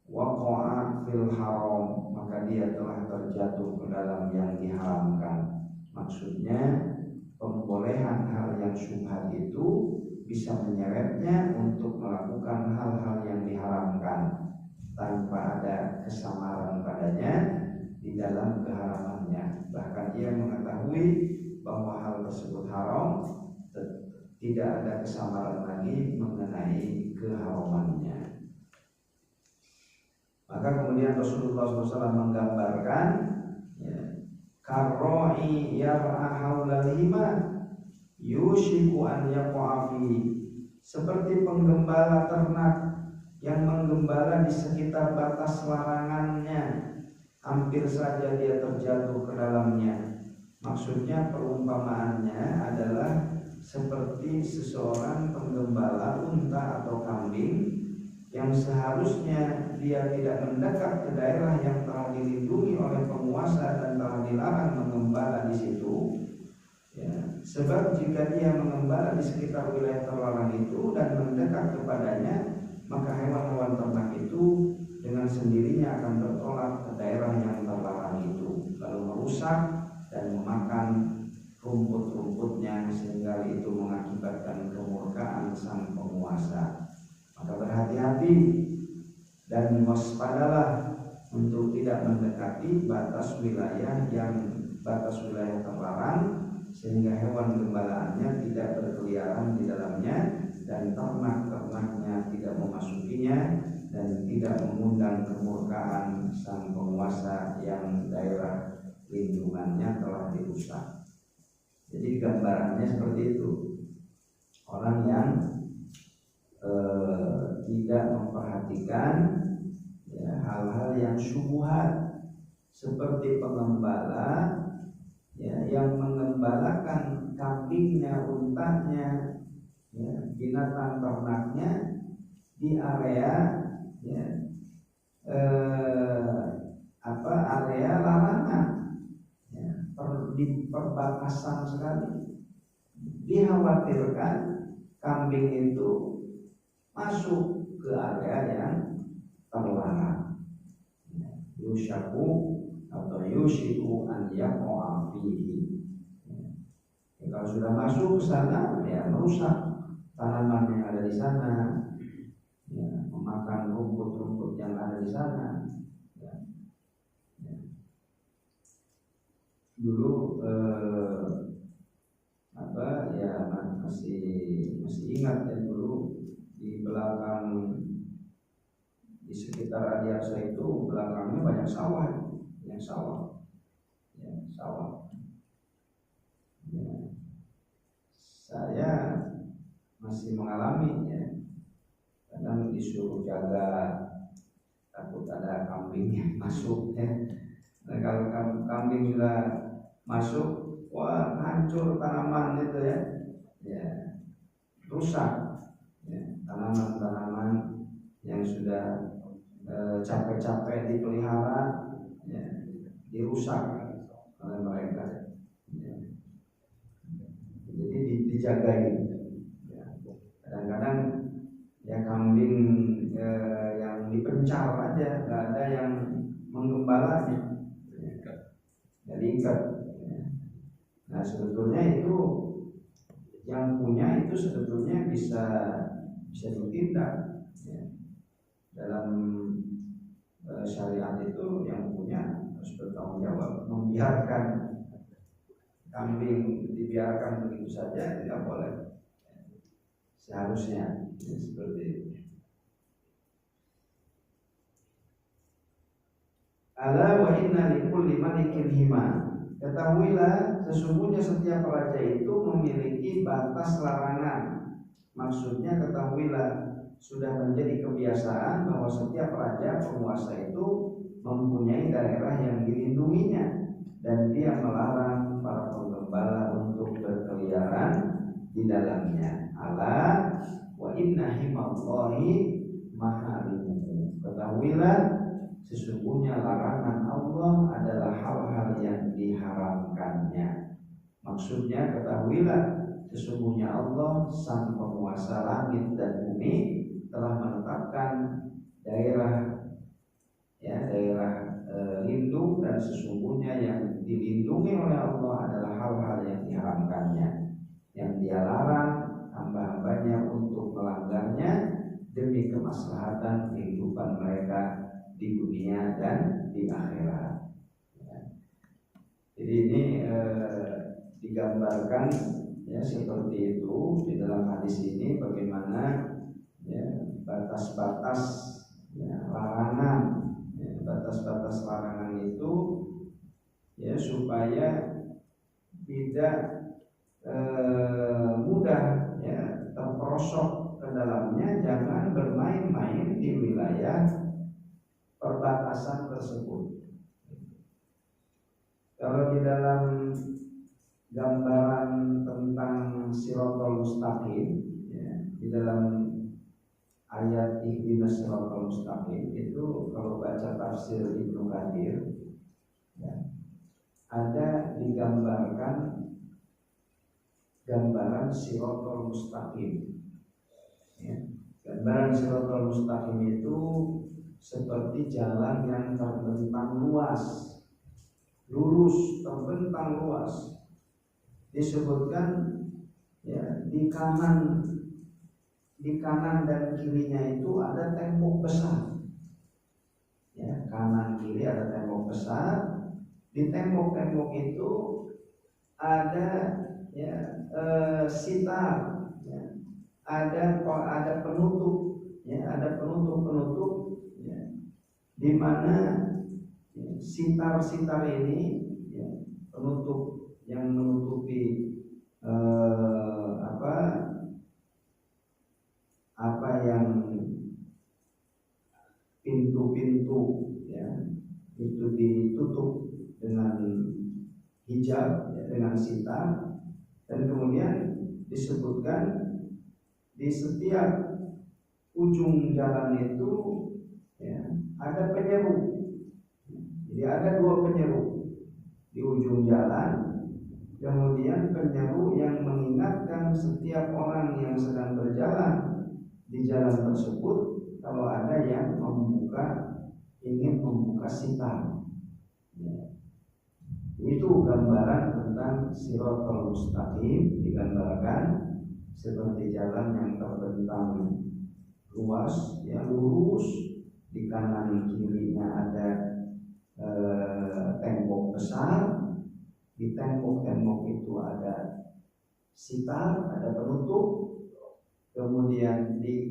waqa'a fil haram, maka dia telah terjatuh ke dalam yang diharamkan. Maksudnya pembolehan hal yang syubhat itu bisa menyeretnya untuk melakukan hal-hal yang diharamkan tanpa ada kesamaran padanya di dalam keharamannya. Bahkan ia mengetahui bahwa hal tersebut haram, tidak ada kesamaran lagi mengenai keharamannya. Maka kemudian Rasulullah SAW menggambarkan, ya, karro'i yar'a haulal hima yushiku an yaqa'a fi, seperti penggembala ternak yang menggembala di sekitar batas larangannya, hampir saja dia terjatuh ke dalamnya. Maksudnya perumpamaannya adalah seperti seseorang penggembala unta atau kambing yang seharusnya dia tidak mendekat ke daerah yang telah dilindungi oleh penguasa dan telah dilarang mengembala di situ, ya, sebab jika dia mengembala di sekitar wilayah terlarang itu dan mendekat kepadanya, maka hewan-hewan ternak itu dengan sendirinya akan bertolak ke daerah yang terlarang itu, lalu merusak dan memakan rumput-rumputnya sehingga itu mengakibatkan kemurkaan sang penguasa. Maka berhati-hati dan waspadalah untuk tidak mendekati batas wilayah terlarang, sehingga hewan gembalaannya tidak berkeliaran di dalamnya dan ternak-ternaknya tidak memasukinya dan tidak mengundang kemurkaan sang penguasa yang daerah lindungannya telah dirusak. Jadi gambarannya seperti itu. Orang yang tidak memperhatikan hal-hal yang syubhat, seperti pengembala yang mengembalakan kambingnya, untanya, binatang ternaknya di area area larangan, di perbatasan sekali. Dikhawatirkan kambing itu masuk ke area yang terlarang. Yushaku atau yushiku an yaqa'a fihi. Kalau sudah masuk ke sana, merusak tanaman yang ada di sana, memakan rumput-rumput yang ada di sana. Dulu masih ingat ya, dulu di belakang, di sekitar Adiaksa itu belakangnya banyak sawah. Saya masih mengalami kadang disuruh jaga, takut ada kambing yang masuk Nah, kalau kambing sudah masuk, wah hancur tanaman itu rusak tanaman-tanaman yang sudah capek-capek dipelihara, dirusak oleh mereka. Jadi dijagain. Kadang-kadang kambing yang dipencar aja, nggak ada yang menggembalanya, diikat. Nah sebetulnya itu yang punya itu sebetulnya bisa ditindak dalam syariat itu. Yang punya harus bertanggung jawab. Membiarkan kambing dibiarkan begitu saja tidak boleh, seharusnya seperti itu. Ala wa inna likulli malikin hima. Ketahuilah sesungguhnya setiap raja itu memiliki batas larangan. Maksudnya ketahuilah, sudah menjadi kebiasaan bahwa setiap raja penguasa itu mempunyai daerah yang dilindunginya, dan dia melarang para penggembala untuk berkeliaran di dalamnya. Ala wa inna himallahi maharimuhu. Ketahuilah sesungguhnya larangan Allah adalah hal-hal yang diharamkannya. Maksudnya ketahuilah sesungguhnya Allah sang penguasa langit dan bumi telah menetapkan daerah lindung, dan sesungguhnya yang dilindungi oleh Allah adalah hal-hal yang diharamkannya, yang Dia larang hamba-hambanya untuk melanggarnya demi kemaslahatan kehidupan mereka di dunia dan di akhirat. Jadi ini digambarkan seperti itu di dalam hadis ini, bagaimana batas-batas larangan, batas-batas larangan itu supaya tidak mudah terperosok ke dalamnya. Jangan bermain-main di wilayah perbatasan tersebut. Kalau di dalam gambaran tentang Shiratal Mustaqim, di dalam ayat ihdinas Shiratal Mustaqim itu, kalau baca tafsir Ibnu Katsir, ada digambarkan gambaran Shiratal Mustaqim. Gambaran Shiratal Mustaqim itu seperti jalan yang terbentang luas lurus, terbentang luas. Disebutkan ya di kanan dan kirinya itu ada tembok besar. Ya, kanan kiri ada tembok besar. Di tembok-tembok itu ada ya sitar, ya, ada penutup, ya, ada penutup ya, di mana ya, sitar-sitar ini ya, penutup yang menutupi apa yang pintu-pintu ya itu ditutup dengan hijab ya, dengan sitar, dan kemudian disebutkan di setiap ujung jalan itu ya, ada penyeru. Jadi ada 2 penyeru di ujung jalan, kemudian penyeru yang mengingatkan setiap orang yang sedang berjalan di jalan tersebut kalau ada yang ingin membuka sitar. Ya. Itu gambaran tentang Shiratal Mustaqim, digambarkan seperti jalan yang terbentang luas, ya lurus, di kanan kirinya ada tembok besar, di tembok-tembok itu ada sitar, ada penutup, kemudian di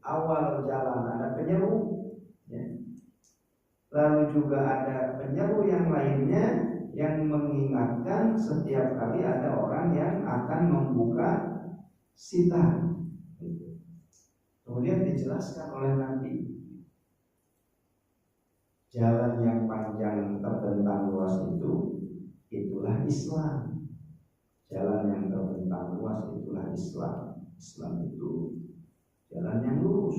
awal jalan ada penyeru, ya. Lalu juga ada penyeru yang lainnya yang mengingatkan setiap kali ada orang yang akan membuka sitar. Kemudian dijelaskan oleh Nabi, jalan yang panjang terbentang luas itu itulah Islam. Jalan yang terbentang luas itulah Islam. Islam itu jalan yang lurus,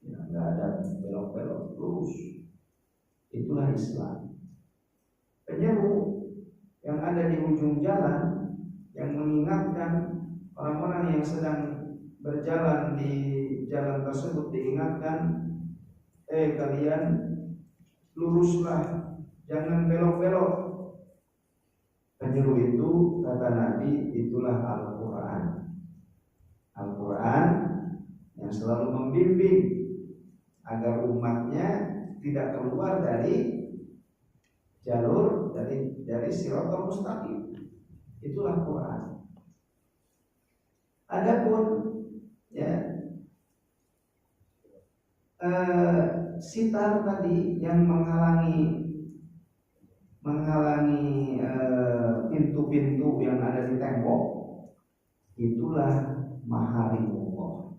ya, nggak ada belok-belok, lurus. Itulah Islam. Penyeru yang ada di ujung jalan yang mengingatkan orang-orang yang sedang berjalan di jalan tersebut, diingatkan, kalian luruslah, jangan belok-belok. Penyeru itu, kata Nabi, itulah Al-Quran. Al-Quran yang selalu membimbing agar umatnya tidak keluar dari jalur dari Shiratal Mustaqim. Itulah Quran. Adapun ya sitar tadi yang menghalangi pintu-pintu yang ada di tembok, itulah maharimullah.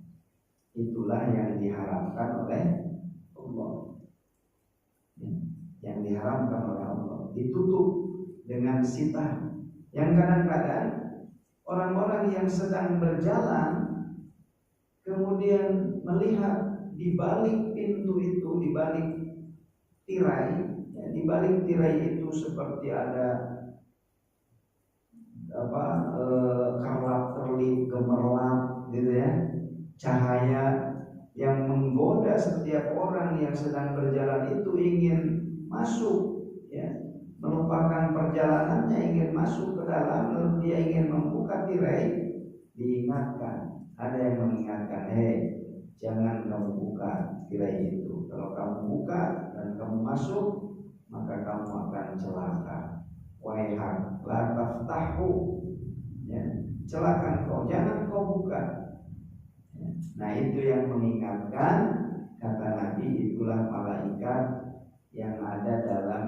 Itulah yang diharamkan oleh Allah. Yang diharamkan oleh Allah ditutup dengan sitar, yang kadang-kadang orang-orang yang sedang berjalan kemudian melihat di balik pintu itu, di balik tirai, ya, di balik tirai itu seperti ada kerlap-kerlip, gemerlap gitu ya, cahaya yang menggoda setiap orang yang sedang berjalan itu ingin masuk, ya, melupakan perjalanannya, ingin masuk ke dalam, lalu dia ingin membuka tirai. Diingatkan, ada yang mengingatkan, jangan kamu buka tirai itu. Kalau kamu buka dan kamu masuk, maka kamu akan celaka. Waihak, la taftahu, ya, celaka kau, jangan kau buka. Nah, itu yang mengingatkan, kata Nabi, itulah malaikat yang ada dalam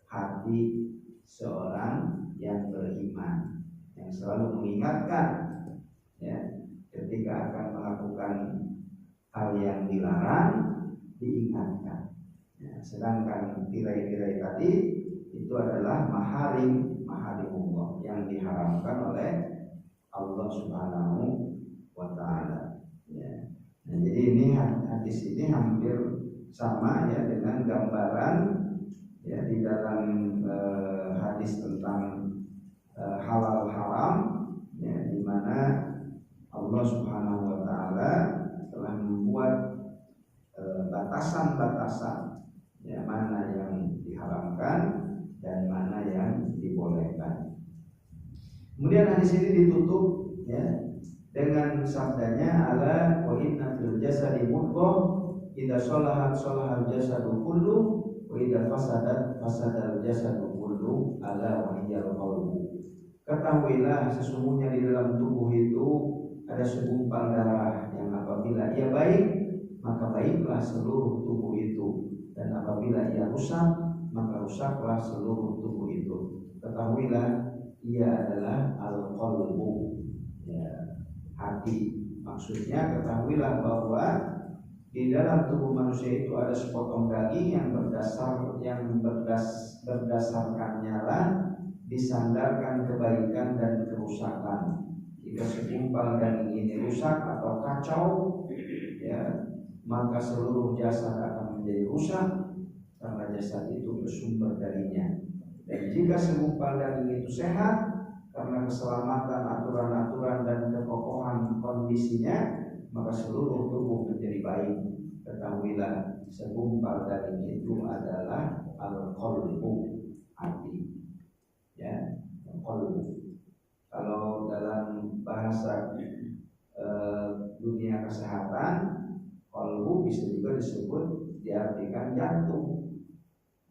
hati seorang yang beriman, yang selalu mengingatkan, ya, ketika akan melakukan hal yang dilarang, diingatkan. Ya, sedangkan tirai-tirai tadi itu adalah maharimullah yang diharamkan oleh Allah Subhanahu wa Ta'ala. Ya. Nah, jadi ini hadis ini hampir sama ya dengan gambaran ya di dalam hadis tentang halal haram, ya, di mana Allah Subhanahu wa Ta'ala telah membuat batasan-batasan, ya, mana yang diharamkan Kemudian hadis ini ditutup ya dengan sabdanya ala wa inna fil jasadi mudghah idza shalahat shalahal jasadu kullu wa idza fasadat fasadal jasadu kullu ala wa hiyal qalbu. Ketahuilah sesungguhnya di dalam tubuh itu ada segumpal darah yang apabila ia baik maka baiklah seluruh tubuh itu, dan apabila ia rusak maka rusaklah seluruh tubuh itu. Ketahuilah ia adalah al-qalbu, ya, hati. Maksudnya ketahuilah bahwa di dalam tubuh manusia itu ada sepotong daging yang berdasarkannya lah disandarkan kebaikan dan kerusakan. Jika segumpal daging ini rusak atau kacau, ya, maka seluruh jasad akan menjadi rusak karena jasad itu bersumber darinya. Dan jika segumpal daging itu sehat karena keselamatan, aturan-aturan dan kekokohan kondisinya, maka seluruh tubuh menjadi baik. Ketahuilah segumpal daging itu adalah al-qalbu, hati. Ya, qalbu. Kalau dalam bahasa dunia kesehatan, qalbu bisa juga disebut diartikan jantung.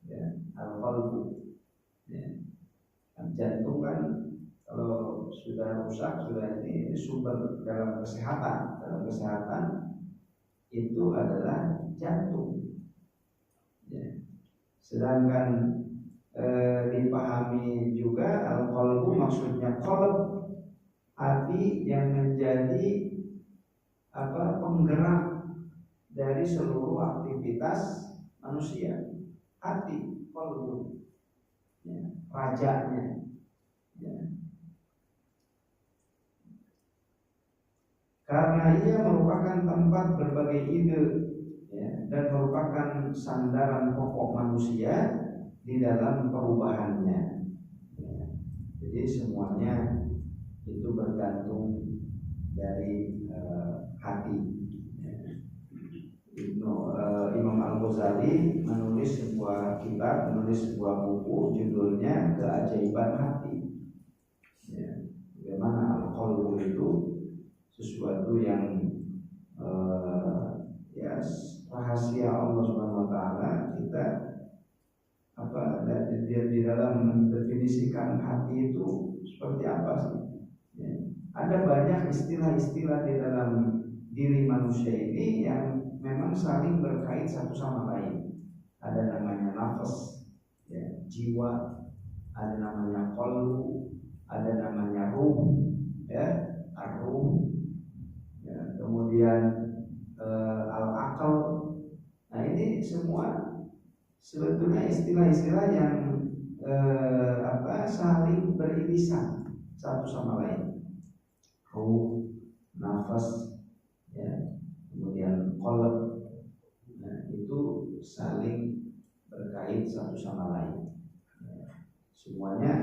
Ya, al-qalbu. Ya. Jantung kan kalau sudah rusak, sudah ini sumber dalam kesehatan. Dalam kesehatan itu adalah jantung. Ya. Sedangkan dipahami juga al-qalbu maksudnya qalb, hati yang menjadi penggerak dari seluruh aktivitas manusia. Hati, qalbu, ya, rajanya, ya. Karena ia merupakan tempat berbagai ide, ya, dan merupakan sandaran pokok manusia di dalam perubahannya. Ya. Jadi semuanya itu bergantung dari hati. Ya. Imam Al-Ghazali menulis sebuah buku judulnya Keajaiban Hati. Ya. Bagaimana al-qalbu itu sesuatu yang ya rahasia Allah Subhanahu wa taala. Kita di dalam mendefinisikan hati itu seperti apa sih? Ya. Ada banyak istilah-istilah di dalam diri manusia ini yang memang saling berkait satu sama lain. Ada namanya nafas, ya, jiwa, ada namanya qalbu, ada namanya ruh, ya, ar-ruh, ya, kemudian al-aqal. Nah, ini semua sebetulnya istilah-istilah yang saling beririsan satu sama lain. Ruh, nafas, ya, kemudian qalb, nah, itu saling berkait satu sama lain. Ya, semuanya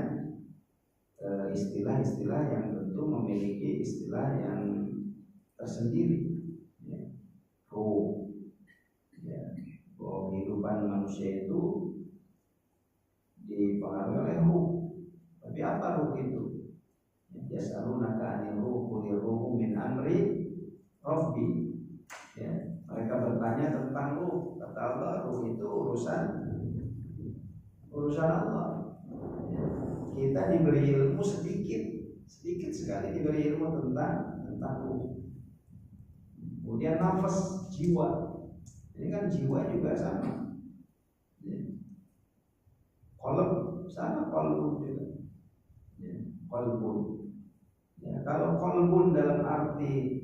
istilah-istilah yang tentu memiliki istilah yang tersendiri. Ya. Ruh, ya, bahwa kehidupan manusia itu dipengaruhi oleh ruh. Tapi apa ruh itu? Yas'alunaka 'anil ruh qul ruhu min amri rabbi. Ya, mereka bertanya tentang ruh. Kata Allah, ruh itu urusan Allah. Ya, kita diberi ilmu sedikit sekali diberi ilmu tentang ruh. Kemudian nafas, jiwa. Ini kan jiwa juga sama. Ya. Qalb sama, qalbun juga. Ya, qalbun. Ya, kalau qalbun dalam arti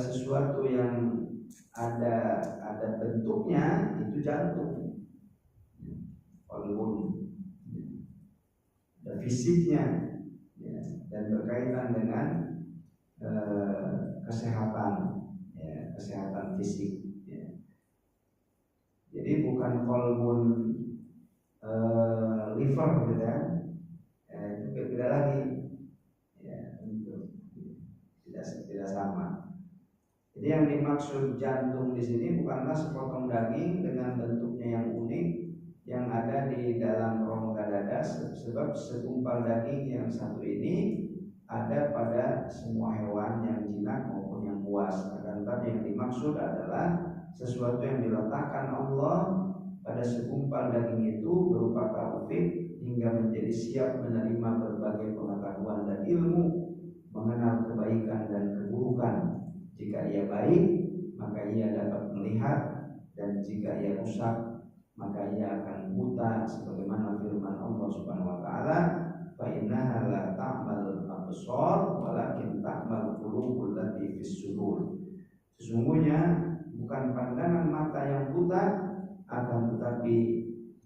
sesuatu yang ada bentuknya, itu jantung. Ya, qalbun. Ya. Ada fisiknya, ya, dan berkaitan dengan kesehatan, ya, kesehatan fisik. Ya. Jadi bukan qalbun liver gitu ya, itu beda lagi. Ya, itu tidak sama. Jadi yang dimaksud jantung di sini bukanlah sepotong daging dengan bentuknya yang unik yang ada di dalam rongga dada sebab segumpal daging yang satu ini ada pada semua hewan yang jinak maupun yang buas. Akan tetapi yang dimaksud adalah sesuatu yang diletakkan Allah pada segumpal daging itu berupa taufik hingga menjadi siap menerima berbagai pengetahuan dan ilmu, mengenal kebaikan dan keburukan. Jika ia baik, maka ia dapat melihat, dan jika ia rusak, maka ia akan buta, sebagaimana firman Allah Subhanahu wa taala, fa innaha la ta'mal absar walakin ta'mal qulubul lati fis sudur. Sesungguhnya bukan pandangan mata yang buta, akan tetapi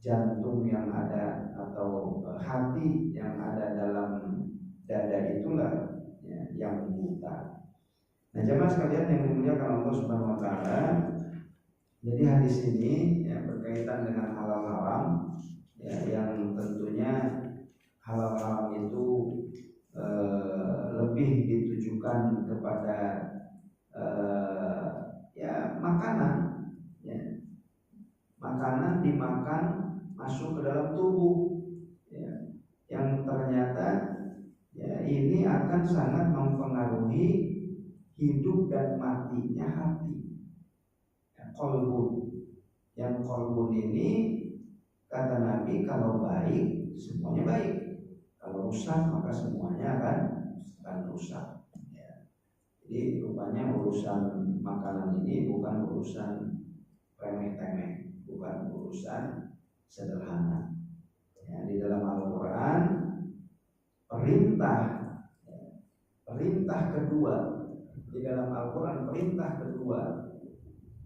jantung yang ada atau hati yang ada dalam dada itulah yang buta. Nah, jemaah sekalian yang dimuliakan Allah Subhanahu wa taala, jadi hadis ini berkaitan dengan halal haram, yang tentunya halal haram itu lebih ditujukan kepada makanan, makanan dimakan masuk ke dalam tubuh, yang ternyata ini akan sangat mempengaruhi hidup dan matinya hati. Kolbun, yang kolbun ini kata Nabi kalau baik semuanya baik, kalau rusak maka semuanya akan rusak. Jadi rupanya urusan makanan ini bukan urusan remeh-temeh, bukan urusan sederhana. Di dalam Al-Quran perintah kedua, di dalam Al-Quran perintah kedua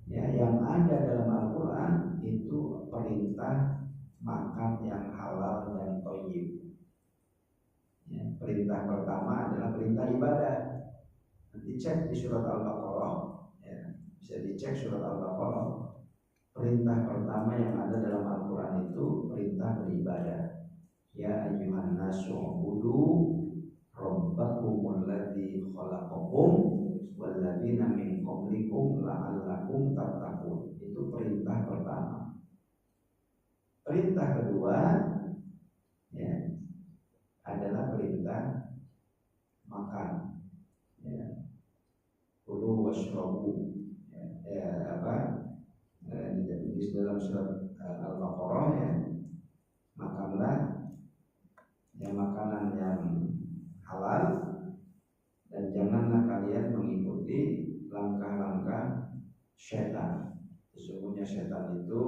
yang ada dalam Al-Quran itu perintah makan yang halal dan thayyib. Perintah pertama adalah perintah ibadah. Nanti cek di surat Al-Baqarah, bisa dicek surat Al-Baqarah. Perintah pertama yang ada dalam Al-Quran itu perintah beribadah. Ya ayyuhan nasu ubudu rabbakumul ladzi khalaqakum walladzina min qablikum la'allakum tattaqun. Itu perintah pertama. Perintah kedua adalah perintah makan. Kulu washrabu. Di dalam surat Al-Baqarah, makanlah makanan yang halal dan janganlah kalian mengikuti langkah-langkah syaitan. Sesungguhnya syaitan itu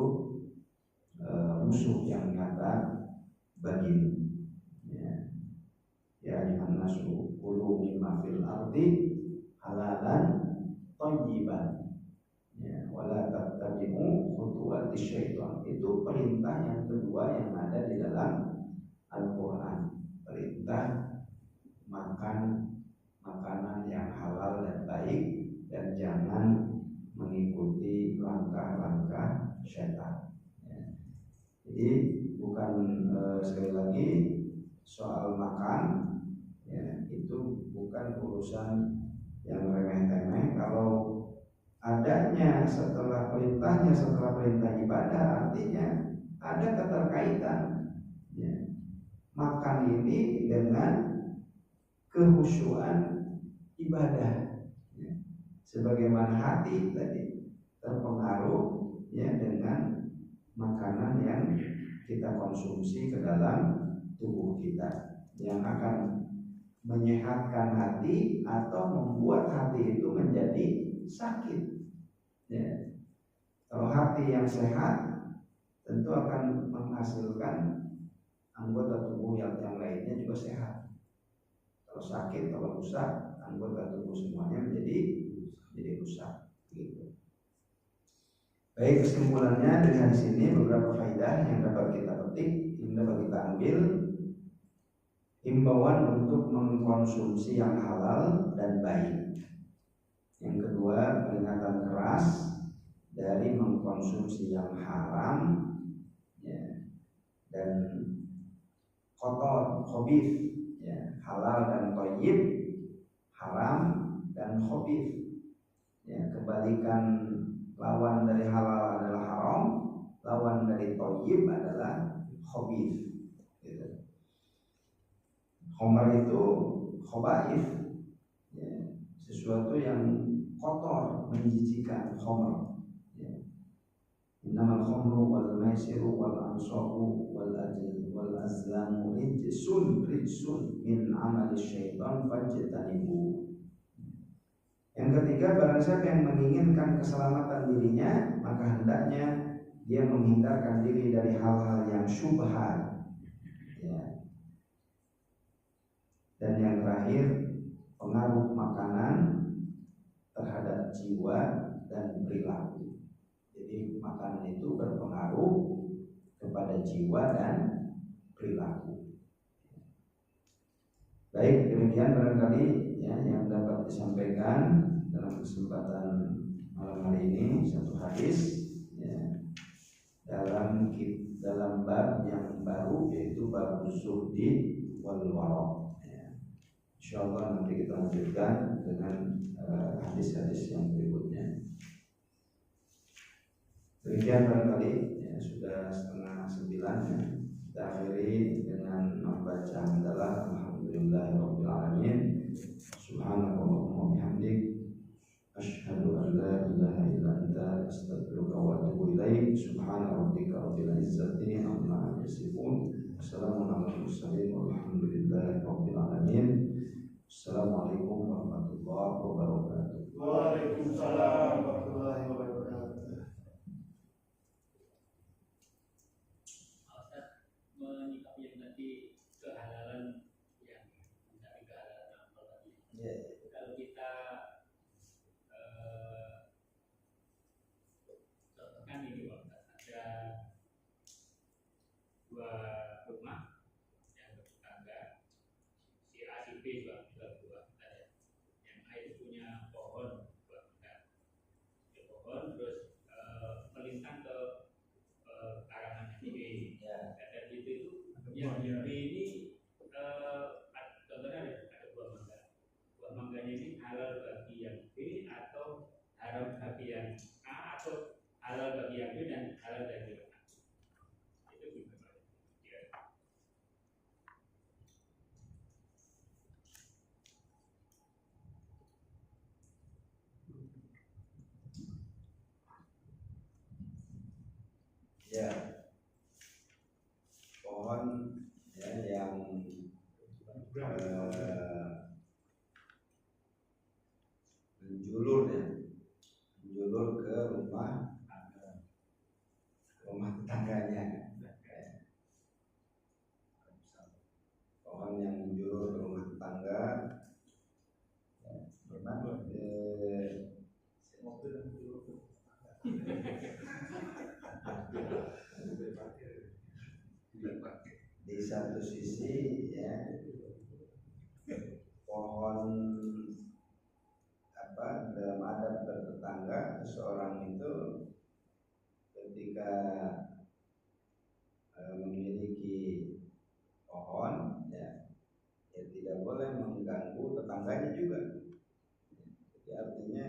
musuh yang nyata bagimu. Ya ayyuhan nasu kulu mimma fil ardi halalan thayyiban wala tattabi'u khutuwatis syaitan. Itu perintah yang kedua yang ada di dalam Al-Quran. Perintah makan makanan yang halal dan baik, dan jangan mengikuti langkah-langkah syaitan. Jadi bukan sekali lagi soal makan, itu bukan urusan yang remeh-temeh. Kalau adanya setelah perintah ibadah, artinya ada keterkaitan makan ini dengan kehusyuan ibadah, sebagaimana hati tadi terpengaruh dengan makanan yang kita konsumsi ke dalam tubuh kita, yang akan menyehatkan hati atau membuat hati itu menjadi sakit. Kalau hati yang sehat tentu akan menghasilkan anggota tubuh yang lainnya juga sehat. Kalau sakit, kalau rusak, anggota tubuh semuanya menjadi rusak. Gitu. Baik, kesimpulannya dari hadis ini beberapa faedah yang dapat kita petik, yang dapat kita ambil. Himbauan untuk mengkonsumsi yang halal dan baik. Yang kedua, peringatan keras dari mengkonsumsi yang haram dan kotor, khabith, halal dan thayyib, haram dan khabith. Kebalikan lawan dari halal adalah haram, lawan dari thayyib adalah khabith. Gitu. Khamar itu khabaith, ya, sesuatu yang kotor, menjijikan. Khamar, ya. Innamal khamru wal maisiru wal ansabu wal azlamu rijsun min amali syaitan fajtanibu. Yang ketiga, barang siapa yang menginginkan keselamatan dirinya, maka hendaknya dia menghindarkan diri dari hal-hal yang syubhat, ya. Dan yang terakhir, pengaruh makanan terhadap jiwa dan perilaku. Jadi makanan itu berpengaruh kepada jiwa dan perilaku. Baik, demikian barangkali ya yang dapat disampaikan dalam kesempatan malam hari ini. Satu hadis ya, dalam bab yang baru, yaitu bab zuhdi wal wara', ya. Insyaallah nanti kita lanjutkan dengan hadis-hadis yang berikutnya. Demikian barangkali ya, sudah 8:30 ya. Kita akhiri dengan membaca hamdalah alhamdulillahirabbil alamin. Subhanallahumma bihamdik asyhadu an la ilaha illa anta astaghfiruka wa atubu ilaik. Subhana rabbika rabbil izzati amma yasifun. Wassalamu ala mursalin walhamdulillahi rabbil alamin. Assalamualaikum warahmatullahi wabarakatuh. Waalaikumsalam warahmatullahi wabarakatuh. Menyikapi yang tadi kehalalan yang mencari kehalalan apa tadi. Kalau kita contohkan ini Pak, ada dua rumah yang bertetangga, si A si B juga dua ada. Yang A itu punya pohon dua hektar, pohon terus melintang ke karangan si B. Dan itu yang B ini contohnya ada buah mangga. Buah mangganya ini halal bagi yang B atau haram bagi yang A, atau halal bagi yang B dan halal bagi yang A. Itu gimana? Ya, pohon ya, yang menjulur ke rumah tetangganya. Pohon yang menjulur ke rumah tetangga, di satu sisi ya, pohon dalam adab bertetangga, seseorang itu ketika memiliki pohon ya tidak boleh mengganggu tetangganya juga. Jadi artinya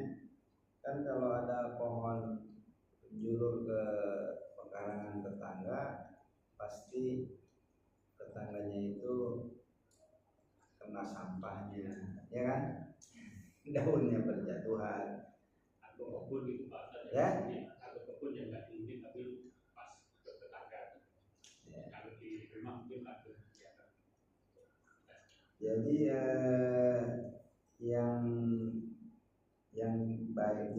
kan kalau ada pohon menjulur ke pekarangan tetangga, pasti tetangganya itu kena sampahnya, ya kan? Daunnya berjatuhan. Atau kebun itu Pak, ya? Atau kebun yang nggak diundi tapi pas ke tetangga. Ya. Kalau di rumah mungkin ada kegiatan. Jadi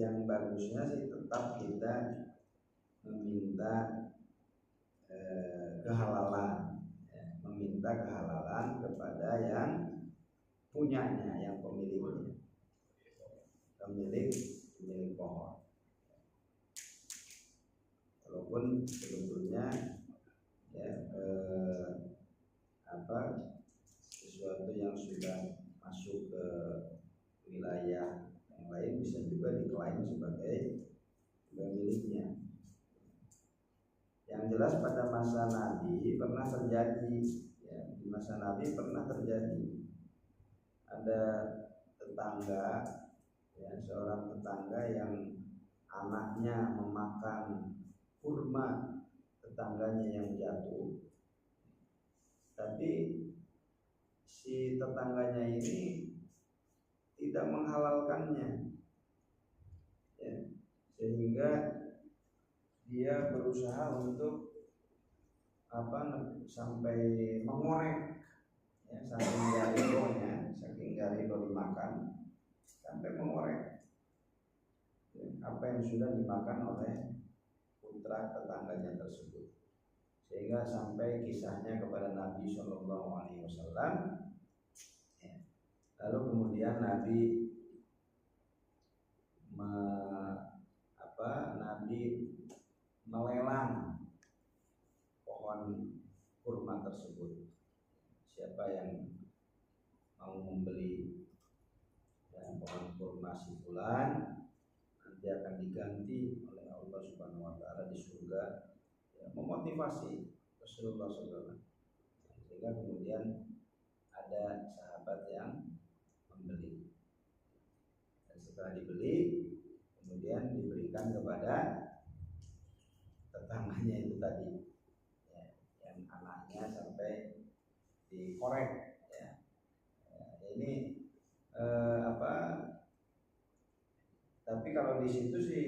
yang bagusnya sih tetap kita meminta kehalalan, ya, meminta kehalalan kepada yang punyanya, yang pemiliknya, pemilik pohon. Walaupun sebetulnya ya sesuatu yang sudah masuk ke wilayah yang lain bisa juga diklaim sebagai miliknya. Yang jelas pada masa Nabi pernah terjadi, ya, di masa Nabi pernah terjadi ada tetangga, ya, seorang tetangga yang anaknya memakan kurma tetangganya yang jatuh, tapi si tetangganya ini tidak menghalalkannya, ya, sehingga dia berusaha untuk sampai mengorek, ya, saking gak ridho dimakan sampai mengorek, ya, apa yang sudah dimakan oleh putra tetangganya tersebut, sehingga sampai kisahnya kepada Nabi Shallallahu Alaihi Wasallam. Lalu kemudian Nabi melelang pohon kurma tersebut. Siapa yang mau membeli, ya, pohon kurma si fulan, nanti akan diganti oleh Allah Subhanahu Wa Taala di surga. Ya, memotivasi Rasulullah SAW. Sehingga kemudian ada sahabat yang membeli, dan setelah dibeli kemudian diberikan kepada tetangganya itu tadi, ya, yang anaknya sampai dikorek, ya. Ini tapi kalau di situ si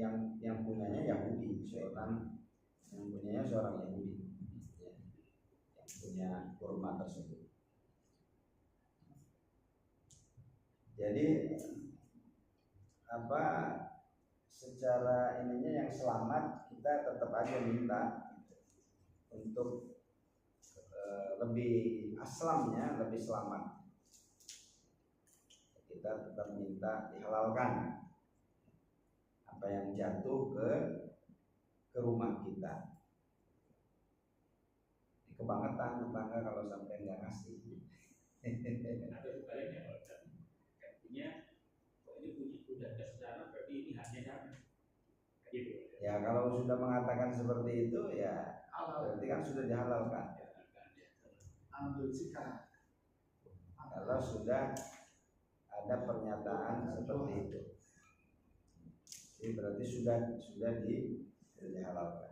yang punyanya Yahudi, seorang yang punyanya seorang Yahudi, ya, yang punya kurma tersebut. Jadi secara ininya yang selamat kita tetap aja minta untuk lebih aslamnya, lebih selamat, kita tetap minta dihalalkan apa yang jatuh ke rumah kita. Ini kebangetan tetangga kalau sampai nggak ngasih. Atau sebaliknya, artinya ini udah secara berarti ini haknya sana. Gitu. Ya kalau sudah mengatakan seperti itu, ya berarti kan sudah dihalalkan. Ambil sikap. Kalau sudah ada pernyataan seperti itu, jadi berarti sudah dihalalkan.